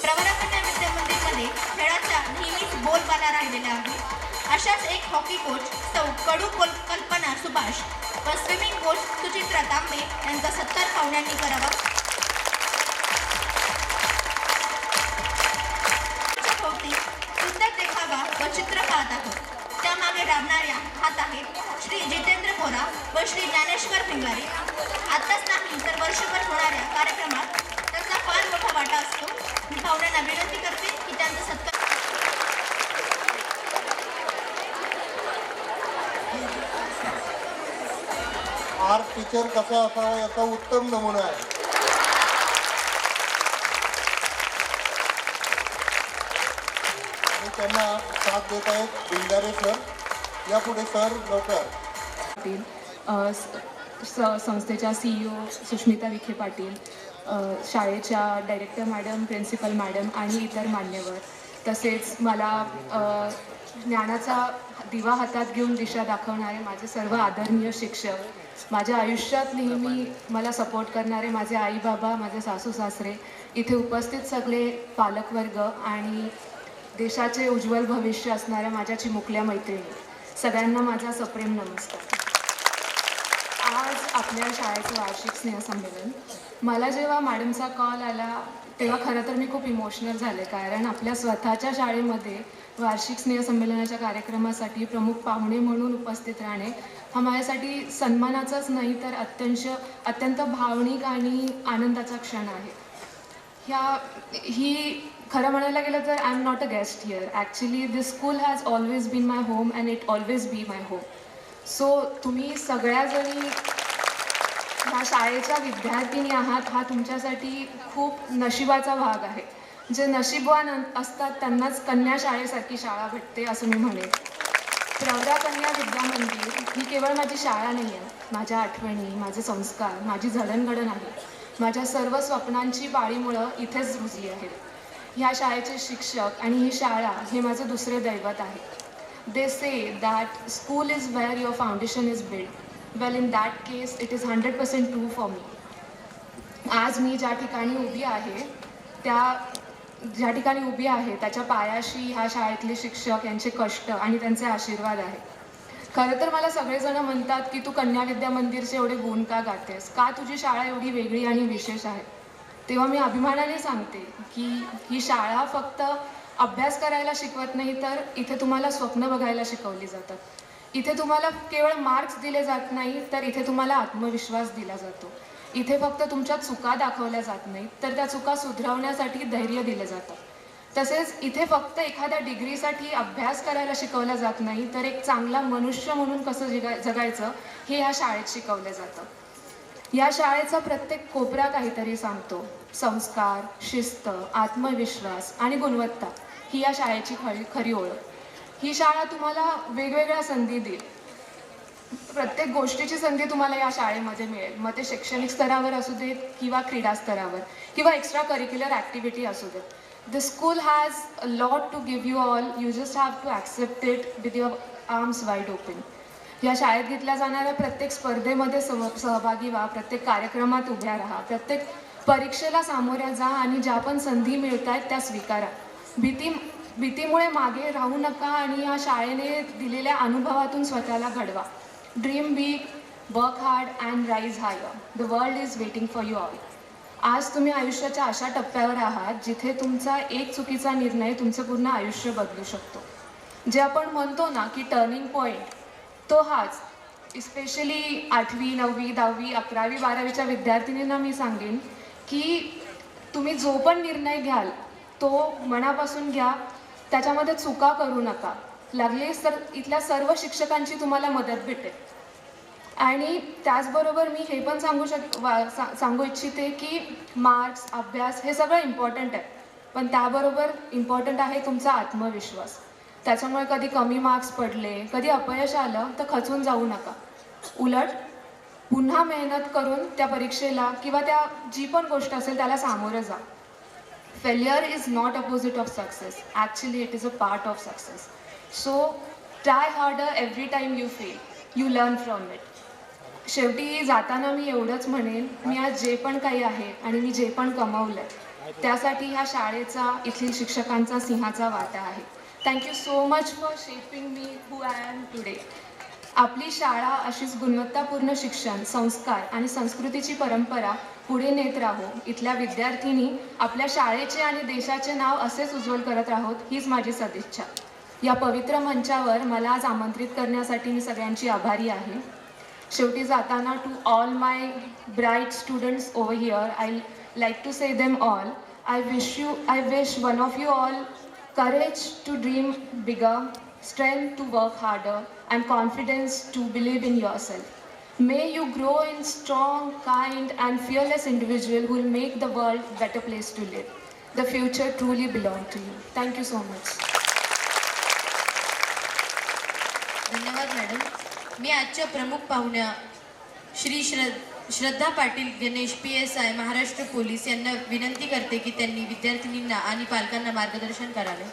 प्रवरा कन्या विद्या मंदिरमध्ये खेळाचा नेहमीच बोलबाला राहिलेला आहे. अशाच एक हॉकी कोच सौ कडू कल्पना सुभाष व स्विमिंग कोच सुचित्रा तांबे यांचा सत्कार पाहुण्यांनी करावा. भोवती सुंदर देखावा व चित्र पाहत आहोत. त्यामागे राबणाऱ्या हात आहेत श्री जितेंद्र कोरा व श्री ज्ञानेश्वर भिंगारे. आताच नाही तर वर्षभर होणाऱ्या कार्यक्रमात त्यांचा फार मोठा वाटा असतो. मी पाहुण्यांना विनंती करते की त्यांचा सत्कार. आर्ट टीचर कसा असावा याचा उत्तम नमुना आहे. आणि त्यांना साथ देत आहेत भिंगारे सर. यापुढे सर लवकर. संस्थेच्या CEO सुष्मिता विखे पाटील, शाळेच्या डायरेक्टर मॅडम, प्रिन्सिपल मॅडम आणि इतर मान्यवर, तसेच मला ज्ञानाचा दिवा हातात घेऊन दिशा दाखवणारे माझे सर्व आदरणीय शिक्षक, माझ्या आयुष्यात नेहमी मला सपोर्ट करणारे माझे आई बाबा, माझे सासू सासरे, इथे उपस्थित सगळे पालकवर्ग आणि देशाचे उज्ज्वल भविष्य असणाऱ्या माझ्या चिमुकल्या मैत्रिणी, सगळ्यांना माझा सप्रेम नमस्कार. आज आपल्या शाळेचं वार्षिक स्नेहसंमेलन. मला जेव्हा मॅडमचा कॉल आला तेव्हा खरं तर मी खूप इमोशनल झाले, कारण आपल्या स्वतःच्या शाळेमध्ये वार्षिक स्नेहसंमेलनाच्या कार्यक्रमासाठी प्रमुख पाहुणे म्हणून उपस्थित राहणे हा माझ्यासाठी सन्मानाचाच नाही तर अत्यंत भावनिक आणि आनंदाचा क्षण आहे. ही खरं म्हणायला गेलं तर I am not a guest here. Actually this school has always been my home and it always be my home. So तुम्ही सगळ्याजणी ह्या शाळेच्या विद्यार्थिनी आहात, हा तुमच्यासाठी खूप नशिबाचा भाग आहे. जे नशीबवान असतात त्यांनाच कन्या शाळेसारखी शाळा भेटते असं मी म्हणेन. प्रवरा कन्या विद्या मंदिर ही केवळ माझी शाळा नाही आहे, माझ्या आठवणी, माझे संस्कार, माझी जडणघडण आहे. माझ्या सर्व स्वप्नांची पाळीमुळं इथेच रुजली आहेत. ह्या शाळेचे शिक्षक आणि ही शाळा हे माझं दुसरे दैवत आहे. They say that school is where your foundation is build. Well, in that case it is 100% true for me. आज मी ज्या ठिकाणी उभी आहे त्याच्या पायाशी ह्या शाळेतले शिक्षक, यांचे कष्ट आणि त्यांचे आशीर्वाद आहे. खरं तर मला सगळेजण म्हणतात की तू कन्या विद्या मंदिरचे एवढे गुण का गातेस, का तुझी शाळा एवढी वेगळी आणि विशेष आहे. तेव्हा मी अभिमानाने सांगते की ही शाळा फक्त अभ्यास करायला शिकवत नाही, तर इथे तुम्हाला स्वप्न बघायला शिकवली जातात. इथे तुम्हाला केवळ मार्क्स दिले जात नाही, तर इथे तुम्हाला आत्मविश्वास दिला जातो. इथे फक्त तुमच्या चुका दाखवल्या जात नाहीत, तर त्या चुका सुधारवण्यासाठी धैर्य दिलं जातं. तसेच इथे फक्त एखाद्या डिग्रीसाठी अभ्यास करायला शिकवलं जात नाही, तर एक चांगला मनुष्य म्हणून कसं जगायचं हे ह्या शाळेत शिकवलं जातं. या शाळेचा प्रत्येक कोपरा काहीतरी सांगतो. संस्कार, शिस्त, आत्मविश्वास आणि गुणवत्ता ही या शाळेची खरी ओळख. ही शाळा तुम्हाला वेगवेगळ्या संधी देईल. प्रत्येक गोष्टीची संधी तुम्हाला या शाळेमध्ये मिळेल. मग ते शैक्षणिक स्तरावर असू देत किंवा क्रीडा स्तरावर किंवा एक्स्ट्रा करिक्युलर ॲक्टिव्हिटी असू देत. The school has a lot to give you all. You just have to accept it with your arms wide open. या शाळेत घेतल्या जाणाऱ्या प्रत्येक स्पर्धेमध्ये सहभागी व्हा, प्रत्येक कार्यक्रमात उभ्या राहा, प्रत्येक परीक्षेला सामोऱ्या जा आणि ज्या पण संधी मिळत आहेत त्या स्वीकारा. भीतीमुळे मागे राहू नका आणि या शाळेने दिलेल्या अनुभवातून स्वतःला घडवा. Dream big, work hard and rise higher. The world is waiting for you all. आज तुम्ही आयुष्याच्या अशा टप्प्यावर आहात जिथे तुमचा एक चुकीचा निर्णय तुमचं पूर्ण आयुष्य बदलू शकतो. जे आपण म्हणतो ना की टर्निंग पॉईंट, तो हाच. इस्पेशली 8वी, 9वी, 10वी, 11वी, 12वीच्या विद्यार्थिनींना मी सांगेन की तुम्ही जो पण निर्णय घ्याल तो मनापासून घ्या, त्याच्यामध्ये चुका करू नका. लागलीच तर इथल्या सर्व शिक्षकांची तुम्हाला मदत भेटेल. आणि त्याचबरोबर मी हे पण सांगू इच्छिते की मार्क्स, अभ्यास हे सगळं इम्पॉर्टंट आहे, पण त्याबरोबर इम्पॉर्टंट आहे तुमचा आत्मविश्वास. त्याच्यामुळे कधी कमी मार्क्स पडले, कधी अपयश आलं तर खचून जाऊ नका. उलट पुन्हा मेहनत करून त्या परीक्षेला किंवा त्या जी पण गोष्ट असेल त्याला सामोरं जा. Failure is not opposite of success. Actually it is a part of success. So try harder every time you fail. You learn from it. शेवटी जाताना मी एवढंच म्हणेन, मी आज जे पण काही आहे आणि मी जे पण कमवलं त्यासाठी ह्या शाळेचा, इथील शिक्षकांचा सिंहाचा वाटा आहे. Thank you so much for shaping me who I am today. आपली शाळा अशीच गुणवत्तापूर्ण शिक्षण, संस्कार आणि संस्कृतीची परंपरा पुढे नेत राहो. इथल्या विद्यार्थिनी आपल्या शाळेचे आणि देशाचे नाव असेच उज्ज्वल करत राहोत, हीच माझी सदिच्छा. या पवित्र मंचावर मला आज आमंत्रित करण्यासाठी मी सगळ्यांची आभारी आहे. शेवटी जाताना to all my bright students over here, I like to say them all, I wish one of you all courage to dream bigger, strength to work harder, and confidence to believe in yourself. May you grow in strong, kind, and fearless individual who will make the world a better place to live. The future truly belongs to you. Thank you so much. धन्यवाद madam. मी आजच्या प्रमुख पाहुण्या Shri Shraddha Patil Ganesh PSI Maharashtra police यांना विनंती करते की त्यांनी विद्यार्थिनींना आणि पालकांना मार्गदर्शन करावे.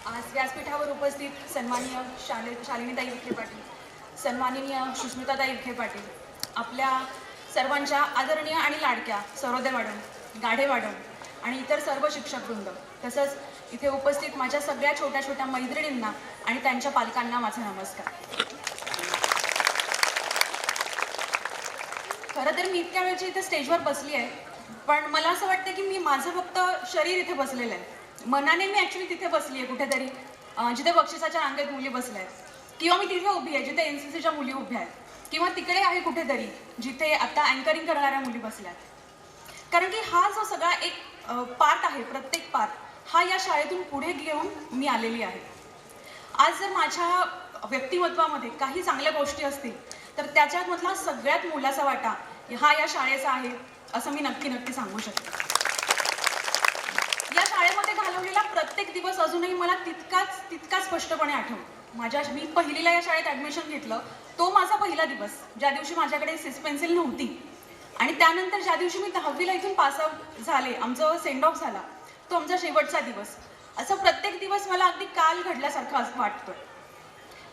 आज व्यासपीठावर उपस्थित सन्माननीय शालिनीताई विखे पाटील, सन्माननीय सुष्मिताताई विखे पाटील, आपल्या सर्वांच्या आदरणीय आणि लाडक्या सरोदे मॅडम, गाढे मॅडम आणि इतर सर्व शिक्षकवृंद, तसंच इथे उपस्थित माझ्या सगळ्या छोट्या छोट्या मैत्रिणींना आणि त्यांच्या पालकांना माझा नमस्कार. खरं तर मी इतक्या वेळची इथे स्टेजवर बसली आहे, पण मला असं वाटतं की मी माझं फक्त शरीर इथे बसलेलं आहे. मनाने मी ॲक्च्युली तिथे बसली आहे कुठेतरी, जिथे बक्षिसाच्या रांगेत मुली बसल्या आहेत, किंवा मी तिथे उभी आहे जिथे NCCच्या मुली उभ्या आहेत, किंवा तिकडे आहे कुठेतरी जिथे आता अँकरिंग करणाऱ्या मुली बसल्या आहेत. कारण की हा जो सगळा एक पार्ट आहे, प्रत्येक पार्ट हा या शाळेतून पुढे घेऊन मी आलेली आहे. आज जर माझ्या व्यक्तिमत्वामध्ये काही चांगल्या गोष्टी असतील तर त्याच्यामधला सगळ्यात मोलाचा वाटा हा या शाळेचा आहे असं मी नक्की सांगू शकते. या शाळेमध्ये घालवलेला प्रत्येक दिवस अजूनही मला तितकाच स्पष्टपणे आठवतो. मी पहिलीला या शाळेत ॲडमिशन घेतलं तो माझा पहिला दिवस, ज्या दिवशी माझ्याकडे सिस पेन्सिल नव्हती, आणि त्यानंतर ज्या दिवशी मी 10वीला इथून पासआउट झाले, आमचं सेंड ऑफ झाला, तो आमचा शेवटचा दिवस. असं प्रत्येक दिवस मला अगदी काल घडल्यासारखं वाटतोय.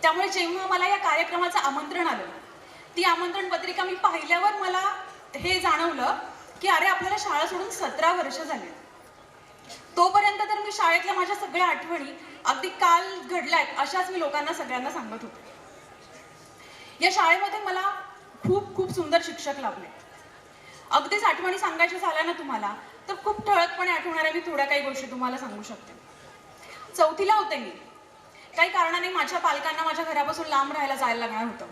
त्यामुळे जेव्हा मला या कार्यक्रमाचं आमंत्रण आलं, ती आमंत्रण पत्रिका मी पाहिल्यावर मला हे जाणवलं की अरे आपल्याला शाळा सोडून 17 वर्ष झाली. तोपर्यंत तर मी शाळेतल्या माझ्या सगळ्या आठवणी अगदी काल घडल्यात अशाच मी लोकांना सगळ्यांना सांगत होते. या शाळेमध्ये मला खूप सुंदर शिक्षक लाभले. अगदीच आठवणी सांगायच्या झाल्या ना तुम्हाला तर खूप ठळकपणे आठवणाऱ्या मी थोड्या काही गोष्टी तुम्हाला सांगू शकते. 4थीला होते मी. काही कारणाने माझ्या पालकांना माझ्या घरापासून लांब राहायला जायला लागणार होतं.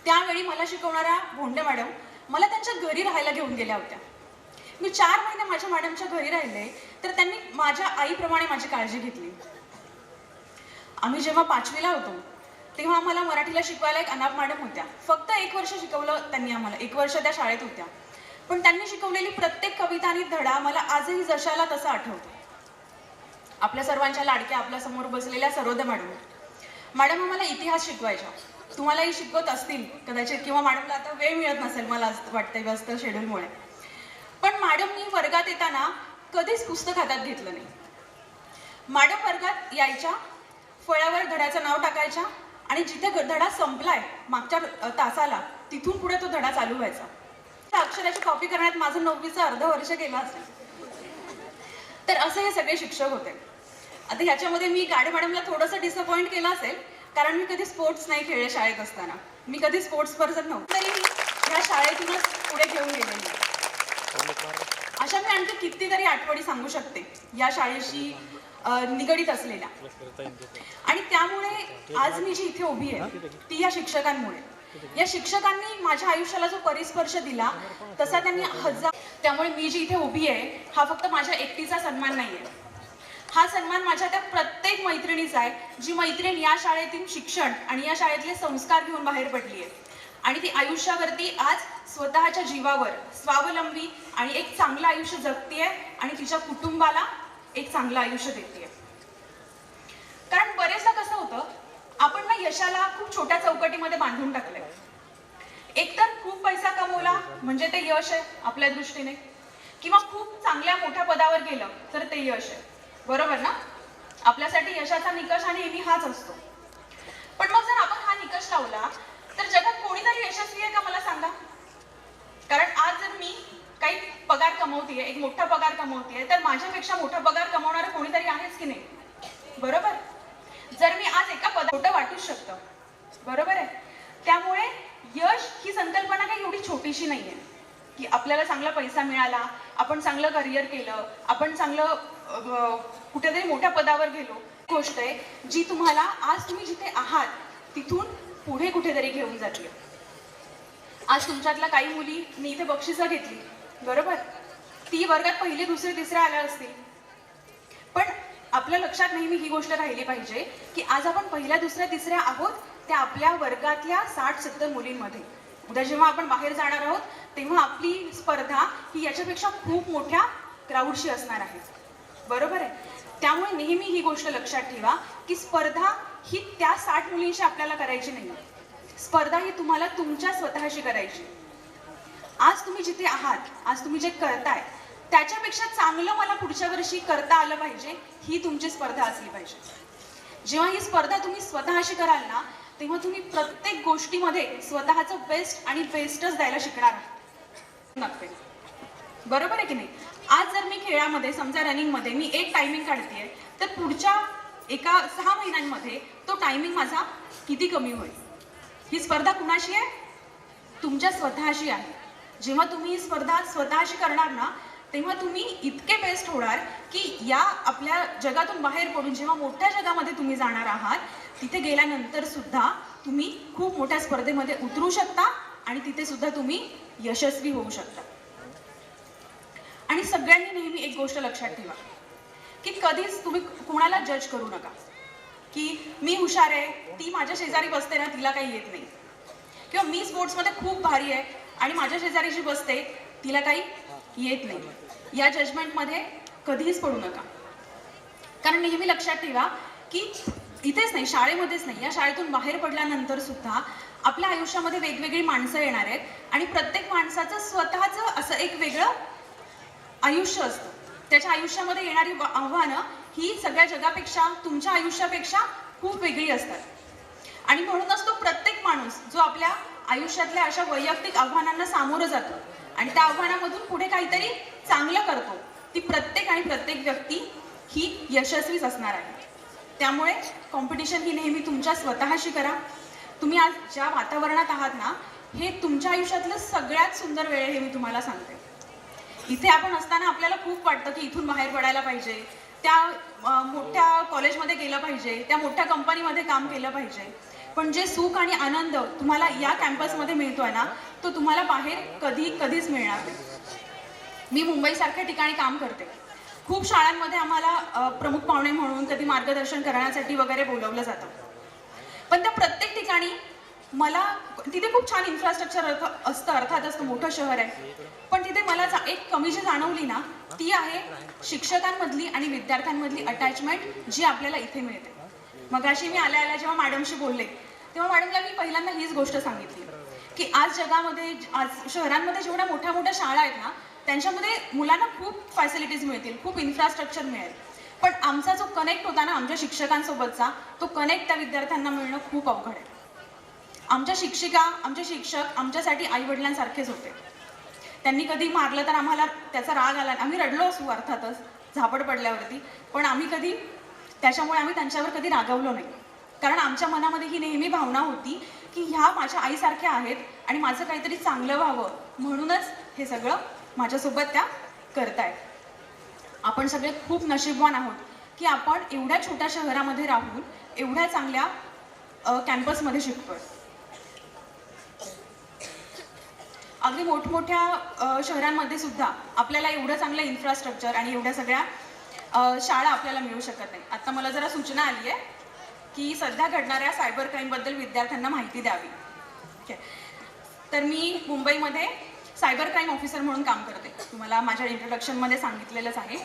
त्यावेळी मला शिकवणाऱ्या भोंडे मॅडम मला त्यांच्या घरी राहायला घेऊन गेल्या होत्या. मी 4 महिने माझ्या मॅडमच्या घरी राहिले तर त्यांनी माझ्या आईप्रमाणे माझी काळजी घेतली. आम्ही जेव्हा 5वीला होतो तेव्हा आम्हाला मराठीला शिकवायला एक अनाप मॅडम होत्या. फक्त 1 वर्ष शिकवलं त्यांनी आम्हाला, 1 वर्ष त्या शाळेत होत्या, पण त्यांनी शिकवलेली प्रत्येक कविता आणि धडा मला आजही जशाला तसा आठवतो. आपल्या सर्वांच्या लाडक्या आपल्या समोर बसलेल्या सरोदे मॅडम आम्हाला इतिहास शिकवायच्या. तुम्हालाही शिकवत असतील कदाचित, किंवा मॅडमला आता वेळ मिळत नसेल मला वाटतंय व्यस्त शेड्यूलमुळे, पण मॅडमनी वर्गात येताना कधीच पुस्तक हातात घेतलं नाही. मॅडम वर्गात यायच्या, फळ्यावर धड्याचं नाव टाकायच्या आणि जिथे धडा संपलाय मागच्या तासाला तिथून पुढे तो धडा चालू व्हायचा. अक्षराची कॉपी करण्यात माझं 9वीचं अर्ध वर्ष गेलं असेल. तर असे हे सगळे शिक्षक होते. आता ह्याच्यामध्ये मी गाडे मॅडमला थोडंसं डिसअपॉइंट केलं असेल कारण मी कधी स्पोर्ट्स नाही खेळले शाळेत असताना. मी कधी स्पोर्ट्स पर्सन नव्हते, तरी मी ह्या शाळेतूनच पुढे घेऊन गेलेली. अशा मी आणखी कितीतरी आठवणी सांगू शकते या शाळेशी निगडीत असलेल्या. आणि त्यामुळे आज मी जी इथे उभी आहे ती या शिक्षकांमुळे. या शिक्षकांनी माझ्या आयुष्याला जो परिस्पर्श दिला तसा त्यांनी त्यामुळे मी जी इथे उभी आहे हा फक्त माझ्या एकटीचा सन्मान नाहीये, हा सन्मान माझ्या त्या प्रत्येक मैत्रिणीचा आहे जी मैत्रीण या शाळेतील शिक्षण आणि या शाळेतले संस्कार घेऊन बाहेर पडली आहे आणि ती आयुष्यावरती आज स्वतःच्या जीवावर स्वावलंबी आणि एक चांगलं आयुष्य जगतीये आणि तिच्या कुटुंबाला एक चांगलं आयुष्य देते. कारण बरेचदा कसं होतं, आपण ना यशाला खूप छोट्या चौकटीमध्ये बांधून टाकलंय. एकतर खूप पैसा कमवला म्हणजे ते यश आहे आपल्या दृष्टीने, किंवा खूप चांगल्या मोठ्या पदावर गेलं तर ते यश आहे, बरोबर ना? आपल्यासाठी यशाचा निकष आणि नेहमी हाच असतो. पण मग जर आपण हा निकष लावला तर जगात कोणीतरी यशस्वी आहे का मला सांगा? कारण आज जर मी काही पगार कमवतेय, एक मोठा पगार कमवतेय, तर माझ्यापेक्षा मोठा पगार कमवणारं कोणीतरी आहेच की नाही, बरोबर? जर मी आज एका पदावर वाटूच शकतं, बरोबर आहे? त्यामुळे यश ही संकल्पना काही एवढी छोटीशी नाहीये की आपल्याला चांगला पैसा मिळाला, आपण चांगलं करिअर केलं, आपण चांगलं कुठेतरी मोठ्या पदावर गेलो. गोष्ट आहे जी तुम्हाला आज तुम्ही जिथे आहात तिथून पुढे कुठेतरी घेऊन जाते. आज तुमच्यातल्या काही मुलींनी इथे बक्षिसं घेतली, बरोबर? ती वर्गात 1ली, 2री, 3ऱ्या आल्या असतील, पण आपल्या लक्षात नेहमी ही गोष्ट राहिली पाहिजे की आज आपण 1ल्या, 2ऱ्या, 3ऱ्या आहोत त्या आपल्या वर्गातल्या 60-70 मुलींमध्ये. उद्या जेव्हा आपण बाहेर जाणार आहोत तेव्हा आपली स्पर्धा ही याच्यापेक्षा खूप मोठ्या क्राऊडशी असणार आहे, बरोबर आहे? त्यामुळे नेहमी ही गोष्ट लक्षात ठेवा की स्पर्धा ही त्या 60 मुलींशी आपल्याला करायची नाही, स्पर्धा ही तुम्हाला तुमच्या स्वतःशी करायची. आज तुम्ही जिथे आहात, आज तुम्ही जे करताय त्याच्यापेक्षा चांगलं मला पुढच्या वर्षी करता आलं पाहिजे, ही तुमची स्पर्धा असली पाहिजे. जेव्हा ही स्पर्धा तुम्ही स्वतःशी कराल ना तेव्हा तुम्ही प्रत्येक गोष्टीमध्ये स्वतःचं बेस्ट आणि बेस्टच द्यायला शिकणार आहात, बरोबर आहे की नाही? आज जर मी खेळामध्ये समजा रनिंगमध्ये मी एक टायमिंग काढतेय तर पुढच्या एका 6 महिन्यांमध्ये तो टायमिंग माझा किती कमी होईल. ही स्पर्धा कुणाशी आहे? तुमच्या स्वतःशी आहे. जेव्हा तुम्ही ही स्पर्धा स्वतःशी करणार ना तेव्हा तुम्ही इतके बेस्ट होणार की या आपल्या जगातून बाहेर पडून जेव्हा मोठ्या जगामध्ये तुम्ही जाणार आहात तिथे गेल्यानंतर सुद्धा तुम्ही खूप मोठ्या स्पर्धेमध्ये उतरू शकता आणि तिथे सुद्धा तुम्ही यशस्वी होऊ शकता. आणि सगळ्यांनी नेहमी एक गोष्ट लक्षात ठेवा की कधीच तुम्ही कुणाला जज करू नका की मी हुशार आहे, ती माझ्या शेजारी बसते ना तिला काही येत नाही, किंवा मी स्पोर्ट्समध्ये खूप भारी आहे आणि माझ्या शेजारी जी बसते तिला काही येत नाही. या जजमेंटमध्ये कधीच पडू नका. कारण नेहमी लक्षात ठेवा की इथेच नाही, शाळेमध्येच नाही, या शाळेतून बाहेर पडल्यानंतर सुद्धा आपल्या आयुष्यामध्ये वेगवेगळी माणसं येणार आहेत आणि प्रत्येक माणसाचं स्वतःचं असं एक वेगळं आयुष्य असतं. त्याच्या आयुष्यामध्ये येणारी आव्हानं ही सगळ्या जगापेक्षा, तुमच्या आयुष्यापेक्षा खूप वेगळी असतात. आणि म्हणूनच तो प्रत्येक माणूस जो आपल्या आयुष्यातल्या अशा वैयक्तिक आव्हानांना सामोरं जातो आणि त्या आव्हानामधून पुढे काहीतरी चांगलं करतो, ती प्रत्येक व्यक्ती ही यशस्वीच असणार आहे. त्यामुळे कॉम्पिटिशन ही नेहमी तुमच्या स्वतःशी करा. तुम्ही आज ज्या वातावरणात आहात ना, हे तुमच्या आयुष्यातलं सगळ्यात सुंदर वेळ आहे, हे मी तुम्हाला सांगते. इथे आपण असताना आपल्याला खूप वाटतं की इथून बाहेर पडायला पाहिजे, त्या मोठ्या कॉलेजमध्ये गेलं पाहिजे, त्या मोठ्या कंपनीमध्ये काम केलं पाहिजे. पण जे सुख आणि आनंद तुम्हाला या कॅम्पसमध्ये मिळतोय ना, तो तुम्हाला बाहेर कधीच मिळणार नाही. मी मुंबईसारख्या ठिकाणी काम करते. खूप शाळांमध्ये आम्हाला प्रमुख पाहुणे म्हणून कधी मार्गदर्शन करण्यासाठी वगैरे बोलवलं जातं. पण त्या प्रत्येक ठिकाणी मला तिथे खूप छान इन्फ्रास्ट्रक्चर असतं, अर्थात असतं, मोठं शहर आहे. पण तिथे मला एक कमी जी जाणवली ना, ती आहे शिक्षकांमधली आणि विद्यार्थ्यांमधली अटॅचमेंट जी आपल्याला इथे मिळते. मगाशी मी आल्या जेव्हा मॅडमशी बोलले तेव्हा मॅडमला मी पहिल्यांदा हीच गोष्ट सांगितली की आज जगामध्ये, आज शहरांमध्ये जेवढ्या मोठ्या शाळा आहेत ना, त्यांच्यामध्ये मुलांना खूप फॅसिलिटीज मिळतील, खूप इन्फ्रास्ट्रक्चर मिळेल. पण आमचा जो कनेक्ट होता ना आमच्या शिक्षकांसोबतचा, तो कनेक्ट त्या विद्यार्थ्यांना मिळणं खूप अवघड आहे. आमच्या शिक्षिका, आमचे शिक्षक आमच्यासाठी आईवडिलांसारखेच होते. त्यांनी कधी मारलं तर आम्हाला त्याचा राग आला, आम्ही रडलो असू अर्थातच झापड पडल्यावरती, पण त्याच्यामुळे आम्ही त्यांच्यावर कधी रागावलो नाही. कारण आमच्या मनामध्ये ही नेहमी भावना होती की ह्या माझ्या आईसारख्या आहेत आणि माझं काहीतरी चांगलं व्हावं, म्हणूनच हे सगळं माझ्यासोबत त्या करतायत. आपण सगळे खूप नशीबवान आहोत की आपण एवढ्या छोट्या शहरामध्ये राहून एवढ्या चांगल्या कॅम्पसमध्ये शिकतोय. अगदी मोठमोठ्या शहरांमध्ये सुद्धा आपल्याला एवढं चांगलं इन्फ्रास्ट्रक्चर आणि एवढ्या सगळ्या शाळा आपल्याला मिळू शकत नाही. आता मला जरा सूचना आली आहे की सध्या घडणाऱ्या सायबर क्राईमबद्दल विद्यार्थ्यांना माहिती द्यावी. तर मी मुंबईमध्ये सायबर क्राईम ऑफिसर म्हणून काम करते. तुम्हाला माझ्या इंट्रोडक्शनमध्ये सांगितलेलंच आहे.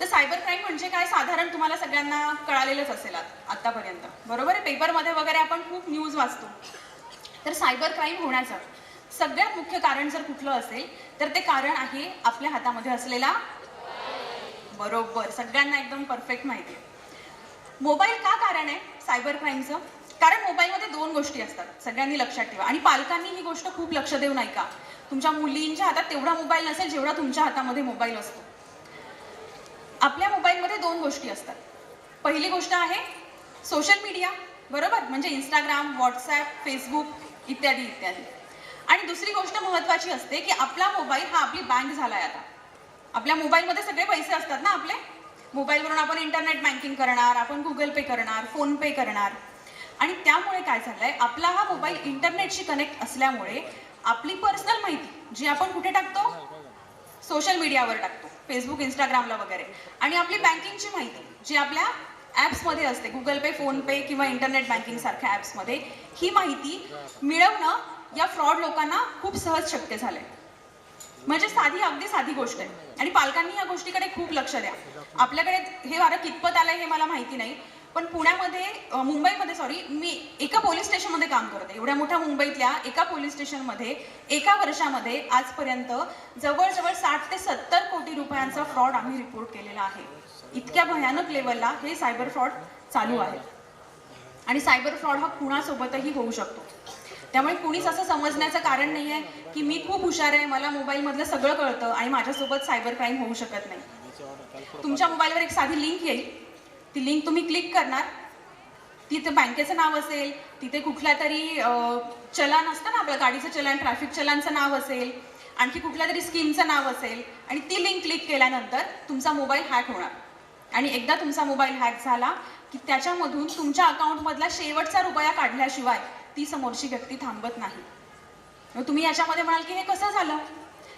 तर सायबर क्राईम म्हणजे काय, साधारण तुम्हाला सगळ्यांना कळालेलंच असेल आतापर्यंत, बरोबर आहे. पेपरमध्ये वगैरे आपण खूप न्यूज वाचतो. तर सायबर क्राईम होण्याचं सगळ्यात मुख्य कारण जर कुठलं असेल तर ते कारण आहे आपल्या हातामध्ये असलेला, बरोबर, सगळ्यांना एकदम परफेक्ट माहिती आहे. मोबाईल का कारण आहे सायबर क्राईमचं? कारण मोबाईलमध्ये दोन गोष्टी असतात, सगळ्यांनी लक्षात ठेवा. आणि पालकांनी ही गोष्ट खूप लक्ष देऊन ऐका. तुमच्या मुलींच्या हातात तेवढा मोबाईल नसेल जेवढा तुमच्या हातामध्ये मोबाईल असतो. आपल्या मोबाईलमध्ये दोन गोष्टी असतात. पहिली गोष्ट आहे सोशल मीडिया, बरोबर, म्हणजे इंस्टाग्राम, व्हॉट्सॲप, फेसबुक इत्यादी इत्यादी. आणि दुसरी गोष्ट महत्त्वाची असते की आपला मोबाईल हा आपली बँक झालाय. आता आपल्या मोबाईलमध्ये सगळे पैसे असतात ना आपले. मोबाईलवरून आपण इंटरनेट बँकिंग करणार, आपण गुगल पे करणार, फोन पे करणार. आणि त्यामुळे काय झालंय, आपला हा मोबाईल इंटरनेटशी कनेक्ट असल्यामुळे आपली पर्सनल माहिती जी आपण कुठे टाकतो, सोशल मीडियावर टाकतो, फेसबुक, इंस्टाग्रामला वगैरे. आणि आपली बँकिंगची माहिती जी आपल्या ॲप्समध्ये असते, गुगल पे, फोन पे किंवा इंटरनेट बँकिंग सारख्या ॲप्समध्ये, ही माहिती मिळवणं या फ्रॉड लोकांना खूप सहज शक्य झालंय. म्हणजे अगदी साधी गोष्ट आहे. आणि पालकांनी या गोष्टीकडे खूप लक्ष द्या. आपल्याकडे हे वारं कितपत आलंय हे मला माहिती नाही, पण मुंबईमध्ये मी एका पोलीस स्टेशनमध्ये काम करते. एवढ्या मोठ्या मुंबईतल्या एका पोलीस स्टेशनमध्ये एका वर्षामध्ये आजपर्यंत जवळजवळ 60 ते 70 कोटी रुपयांचा फ्रॉड आम्ही रिपोर्ट केलेला आहे. इतक्या भयानक लेवलला हे सायबर फ्रॉड चालू आहे. आणि सायबर फ्रॉड हा कुणासोबतही होऊ शकतो. त्यामुळे कुणीच असं समजण्याचं कारण नाही आहे की मी खूप हुशार आहे, मला मोबाईलमधलं सगळं कळतं आणि माझ्यासोबत सायबर क्राईम होऊ शकत नाही. तुमच्या मोबाईलवर एक साधी लिंक येईल, ती लिंक तुम्ही क्लिक करणार, तिथे बँकेचं नाव असेल, तिथे कुठल्या तरी चलान असतं ना, आपल्या गाडीचं चलान, ट्रॅफिक चलानचं नाव असेल, आणखी कुठल्या तरी स्कीमचं नाव असेल, आणि ती लिंक क्लिक केल्यानंतर तुमचा मोबाईल हॅक होणार. आणि एकदा तुमचा मोबाईल हॅक झाला की त्याच्यामधून तुमच्या अकाउंटमधला शेवटचा रुपया काढल्याशिवाय ती समोरची व्यक्ती थांबत नाही. तुम्ही याच्यामध्ये म्हणाल की हे कसं झालं,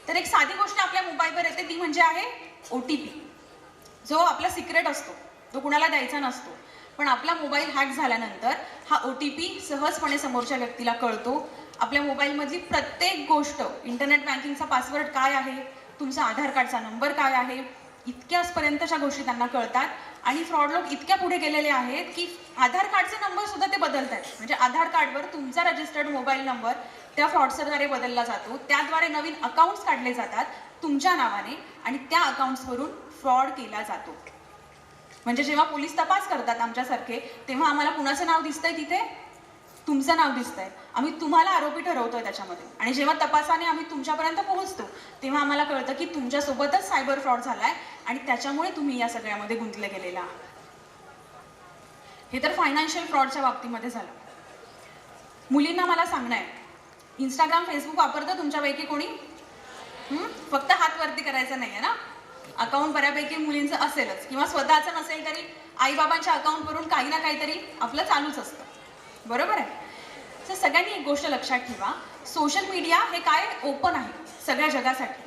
तर एक साधी गोष्ट आपल्या मोबाईलवर येते, ती म्हणजे आहे OTP. जो आपला सिक्रेट असतो तो कुणाला द्यायचा नसतो. पण आपला मोबाईल हॅक झाल्यानंतर हा OTP सहजपणे समोरच्या व्यक्तीला कळतो. आपल्या मोबाईलमधली प्रत्येक गोष्ट, इंटरनेट बँकिंगचा पासवर्ड काय आहे, तुमचा आधार कार्डचा नंबर काय आहे, इतक्यापर्यंतच्या गोष्टी त्यांना कळतात. आणि फ्रॉड लोक इतक्या पुढे गेलेले आहेत की आधार कार्डचे नंबर सुद्धा ते बदलत आहेत. म्हणजे आधार कार्डवर तुमचा रजिस्टर्ड मोबाईल नंबर त्या फ्रॉडस्टरद्वारे बदलला जातो. त्याद्वारे नवीन अकाउंट्स काढले जातात तुमच्या नावाने आणि त्या अकाउंट्सवरून फ्रॉड केला जातो. म्हणजे जेव्हा पोलीस तपास करतात आमच्यासारखे, तेव्हा आम्हाला कुणाचं नाव दिसतंय तिथे? तुमचं नाव दिसतंय. आम्ही तुम्हाला आरोपी ठरवतोय त्याच्यामध्ये. आणि जेव्हा तपासाने आम्ही तुमच्यापर्यंत पोहोचतो तेव्हा आम्हाला कळतं की तुमच्यासोबतच सायबर फ्रॉड झालाय आणि त्याच्यामुळे तुम्ही या सगळ्यामध्ये गुंतले गेलेला आहात. हे तर फायनान्शियल फ्रॉडच्या बाबतीमध्ये झालं. मुलींना मला सांगणं आहे, इंस्टाग्राम फेसबुक वापरतं तुमच्यापैकी कोणी? फक्त हात वरती करायचं नाही आहे ना. अकाउंट बऱ्यापैकी मुलींचं असेलच, किंवा स्वतःचं नसेल तरी आईबाबांच्या अकाउंटवरून काही ना काहीतरी आपलं चालूच असतं. बरोबर आहे. तर सगळ्यांनी एक गोष्ट लक्षात ठेवा, सोशल मीडिया हे काय ओपन आहे सगळ्या जगासाठी.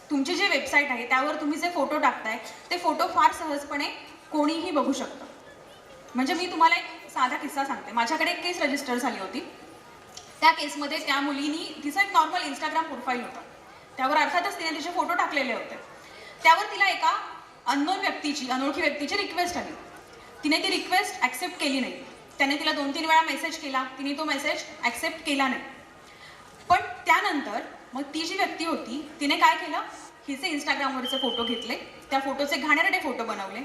तुमची जी वेबसाईट आहे त्यावर तुम्ही जे फोटो टाकताय ते फोटो फार सहजपणे कोणीही बघू शकतं. म्हणजे मी तुम्हाला एक साधा किस्सा सांगते. माझ्याकडे एक केस रजिस्टर झाली होती. त्या केसमध्ये त्या मुलीनी, तिचं एक नॉर्मल इंस्टाग्राम प्रोफाईल होतं, त्यावर अर्थातच तिने तिचे फोटो टाकलेले होते. त्यावर तिला एका अनोळखी व्यक्तीची रिक्वेस्ट आली. तिने ती रिक्वेस्ट ॲक्सेप्ट केली नाही. त्याने तिला 2-3 वेळा मेसेज केला, तिने तो मेसेज ॲक्सेप्ट केला नाही. पण त्यानंतर मग ती जी व्यक्ती होती तिने काय केलं, हिचे इंस्टाग्रामवरचे फोटो घेतले, त्या फोटोचे घाणेरडे फोटो बनवले,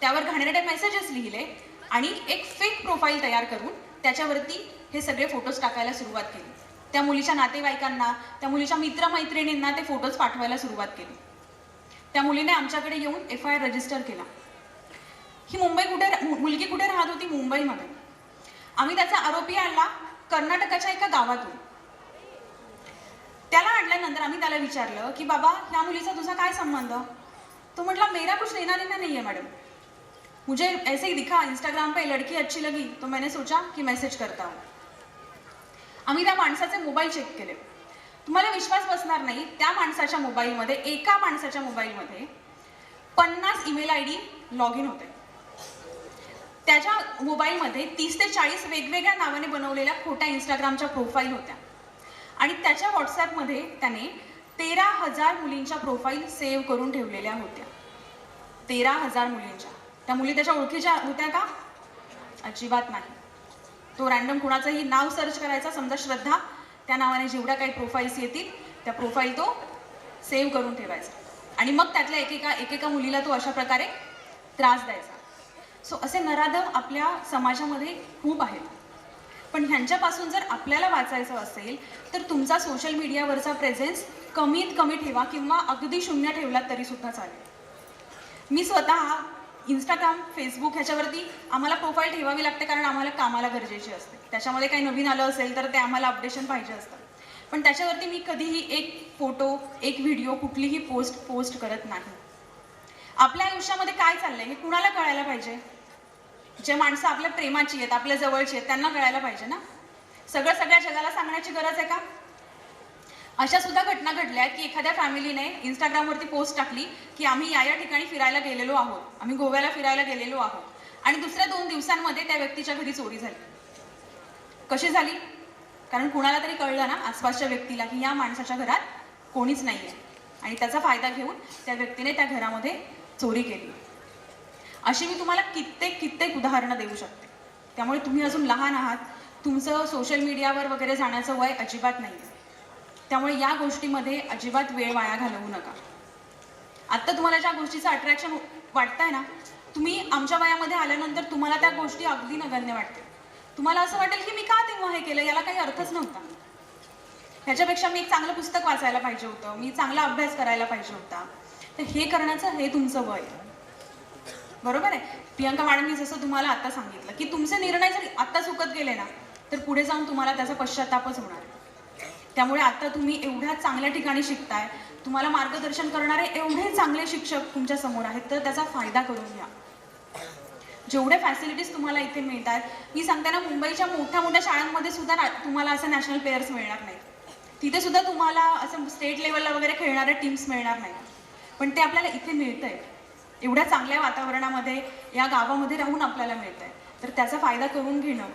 त्यावर घाणेरडे मेसेजेस लिहिले आणि एक फेक प्रोफाईल तयार करून त्याच्यावरती हे सगळे फोटोज टाकायला सुरुवात केली. त्या मुलीच्या नातेवाईकांना, त्या मुलीच्या मित्रमैत्रिणींना ते फोटोज पाठवायला सुरुवात केली. त्या मुलीने आमच्याकडे येऊन FIR रजिस्टर केला. ही मुलगी कुठे राहत होती? मुंबईमध्ये. आम्ही त्याचा आरोपी आणला कर्नाटकाच्या एका गावातून. त्याला आणल्यानंतर आम्ही त्याला विचारलं की बाबा ह्या मुलीचा तुझा काय संबंध? तो म्हटला मेरा कुछ लेना देना नहीं है मैडम, मुझे ऐसे ही दिखा इंस्टाग्राम पे लड़की अच्छी लगी तो मैंने सोचा कि मैसेज करता हूँ. आम्ही त्या माणसाचे मोबाईल चेक केले. तुम्हाला विश्वास बसणार नाही, त्या माणसाच्या मोबाईलमध्ये, एका माणसाच्या मोबाईलमध्ये 50 ईमेल ID लॉग इन होते. त्याच्या मोबाईलमध्ये 30 ते 40 वेगवेगळ्या नावाने बनवलेल्या खोट्या इंस्टाग्रामच्या प्रोफाईल होत्या. आणि त्याच्या व्हॉट्सॲपमध्ये त्याने 13,000 मुलींच्या प्रोफाईल सेव्ह करून ठेवलेल्या होत्या. 13,000 मुलींच्या. त्या मुली त्याच्या ओळखीच्या होत्या का? अजिबात नाही. तो रॅन्डम कुणाचंही नाव सर्च करायचा, समजा श्रद्धा, त्या नावाने जेवढ्या काही प्रोफाईल्स येतील त्या प्रोफाईल तो सेव्ह करून ठेवायचा आणि मग त्यातल्या एकेका मुलीला तो अशा प्रकारे त्रास द्यायचा. सो असे नराधम आपल्या समाजामध्ये खूप आहेत. पण ह्यांच्यापासून जर आपल्याला वाचायचं असेल तर तुमचा सोशल मीडियावरचा प्रेझेन्स कमीत कमी ठेवा किंवा अगदी शून्य ठेवलात तरी सुद्धा चालेल. मी स्वतः इंस्टाग्राम, फेसबुक ह्याच्यावरती आम्हाला प्रोफाईल ठेवावी लागते कारण आम्हाला कामाला गरजेची असते. त्याच्यामध्ये काही नवीन आलं असेल तर ते आम्हाला अपडेशन पाहिजे असतं. पण त्याच्यावरती मी कधीही एक फोटो, एक व्हिडिओ, कुठलीही पोस्ट करत नाही. आपल्या आयुष्यामध्ये काय चाललंय हे कुणाला कळायला पाहिजे? जे माणसं आपल्या प्रेमाची आहेत, आपल्या जवळची आहेत, त्यांना कळायला पाहिजे ना. सगळ्या जगाला सांगण्याची गरज आहे का? अशा सुद्धा घटना घडल्या की एखाद्या फॅमिलीने इंस्टाग्रामवरती पोस्ट टाकली की आम्ही या ठिकाणी फिरायला गेलेलो आहोत, आम्ही गोव्याला फिरायला गेलेलो आहोत, आणि दुसऱ्या 2 दिवसांमध्ये त्या व्यक्तीच्या घरी चोरी झाली. कशी झाली? कारण कुणाला तरी कळलं ना, आसपासच्या व्यक्तीला, की या माणसाच्या घरात कोणीच नाही आहे आणि त्याचा फायदा घेऊन त्या व्यक्तीने त्या घरामध्ये चोरी केली. अशी मी तुम्हाला कित्येक उदाहरणं देऊ शकते. त्यामुळे तुम्ही अजून लहान आहात, तुमचं सोशल मीडियावर वगैरे जाण्याचं वय अजिबात नाही आहे. त्यामुळे या गोष्टीमध्ये अजिबात वेळ वाया घालवू नका. आत्ता तुम्हाला ज्या गोष्टीचं अट्रॅक्शन वाटतंय ना, तुम्ही आमच्या वयामध्ये आल्यानंतर तुम्हाला त्या गोष्टी अगदी नगण्य वाटते. तुम्हाला असं वाटेल की मी का तेव्हा हे केलं, याला काही अर्थच नव्हता. ह्याच्यापेक्षा मी एक चांगलं पुस्तक वाचायला पाहिजे होतं, मी चांगला अभ्यास करायला पाहिजे होता. तर हे करण्याचं हे तुमचं वय. बरोबर आहे. प्रियंका मॅडमनी जसं तुम्हाला आता सांगितलं की तुमचे निर्णय जर आत्ता चुकत गेले ना तर पुढे जाऊन तुम्हाला त्याचा पश्चातापच होणार आहे. त्यामुळे आता तुम्ही एवढ्या चांगल्या ठिकाणी शिकताय, तुम्हाला मार्गदर्शन करणारे एवढे चांगले शिक्षक तुमच्या समोर आहेत, तर त्याचा फायदा करून घ्या. जेवढे फॅसिलिटीज तुम्हाला इथे मिळतात, मी सांगते ना, मुंबईच्या मोठ्या शाळांमध्ये सुद्धा तुम्हाला असं नॅशनल प्लेयर्स मिळणार नाहीत. तिथे सुद्धा तुम्हाला असं स्टेट लेवलला वगैरे खेळणारे टीम्स मिळणार नाहीत. पण ते आपल्याला इथे मिळतंय. एवढ्या चांगल्या वातावरणामध्ये या गावामध्ये राहून आपल्याला मिळत आहे, तर त्याचा फायदा करून घेणं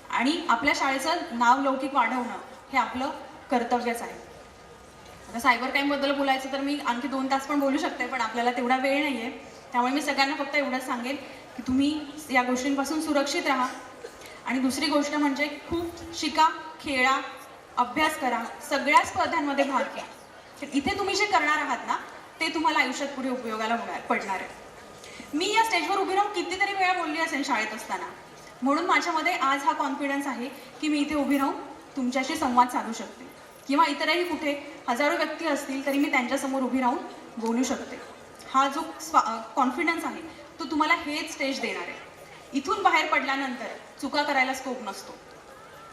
आणि आपल्या शाळेचं नाव लौकिक वाढवणं हे आपलं कर्तव्यच आहे. आता सायबर क्राईमबद्दल बोलायचं तर मी आणखी 2 तास पण बोलू शकते, पण आपल्याला तेवढा वेळ नाही आहे. त्यामुळे मी सगळ्यांना फक्त एवढंच सांगेन की तुम्ही या गोष्टींपासून सुरक्षित राहा. आणि दुसरी गोष्ट म्हणजे खूप शिका, खेळा, अभ्यास करा, सगळ्या स्पर्धांमध्ये भाग घ्या. तर इथे तुम्ही जे करणार आहात ना ते तुम्हाला आयुष्यात पुढे उपयोगाला पडणार आहे. मी या स्टेजवर उभी राहून कितीतरी वेळा बोलली असेल शाळेत असताना, म्हणून माझ्यामध्ये आज हा कॉन्फिडन्स आहे की मी इथे उभी राहून तुमच्याशी संवाद साधू शकते, किंवा इतरही कुठे हजारो व्यक्ती असतील तरी मी त्यांच्यासमोर उभी राहून बोलू शकते. हा जो कॉन्फिडन्स आहे तो तुम्हाला हेच स्टेज देणार आहे. इथून बाहेर पडल्यानंतर चुका करायला स्कोप नसतो.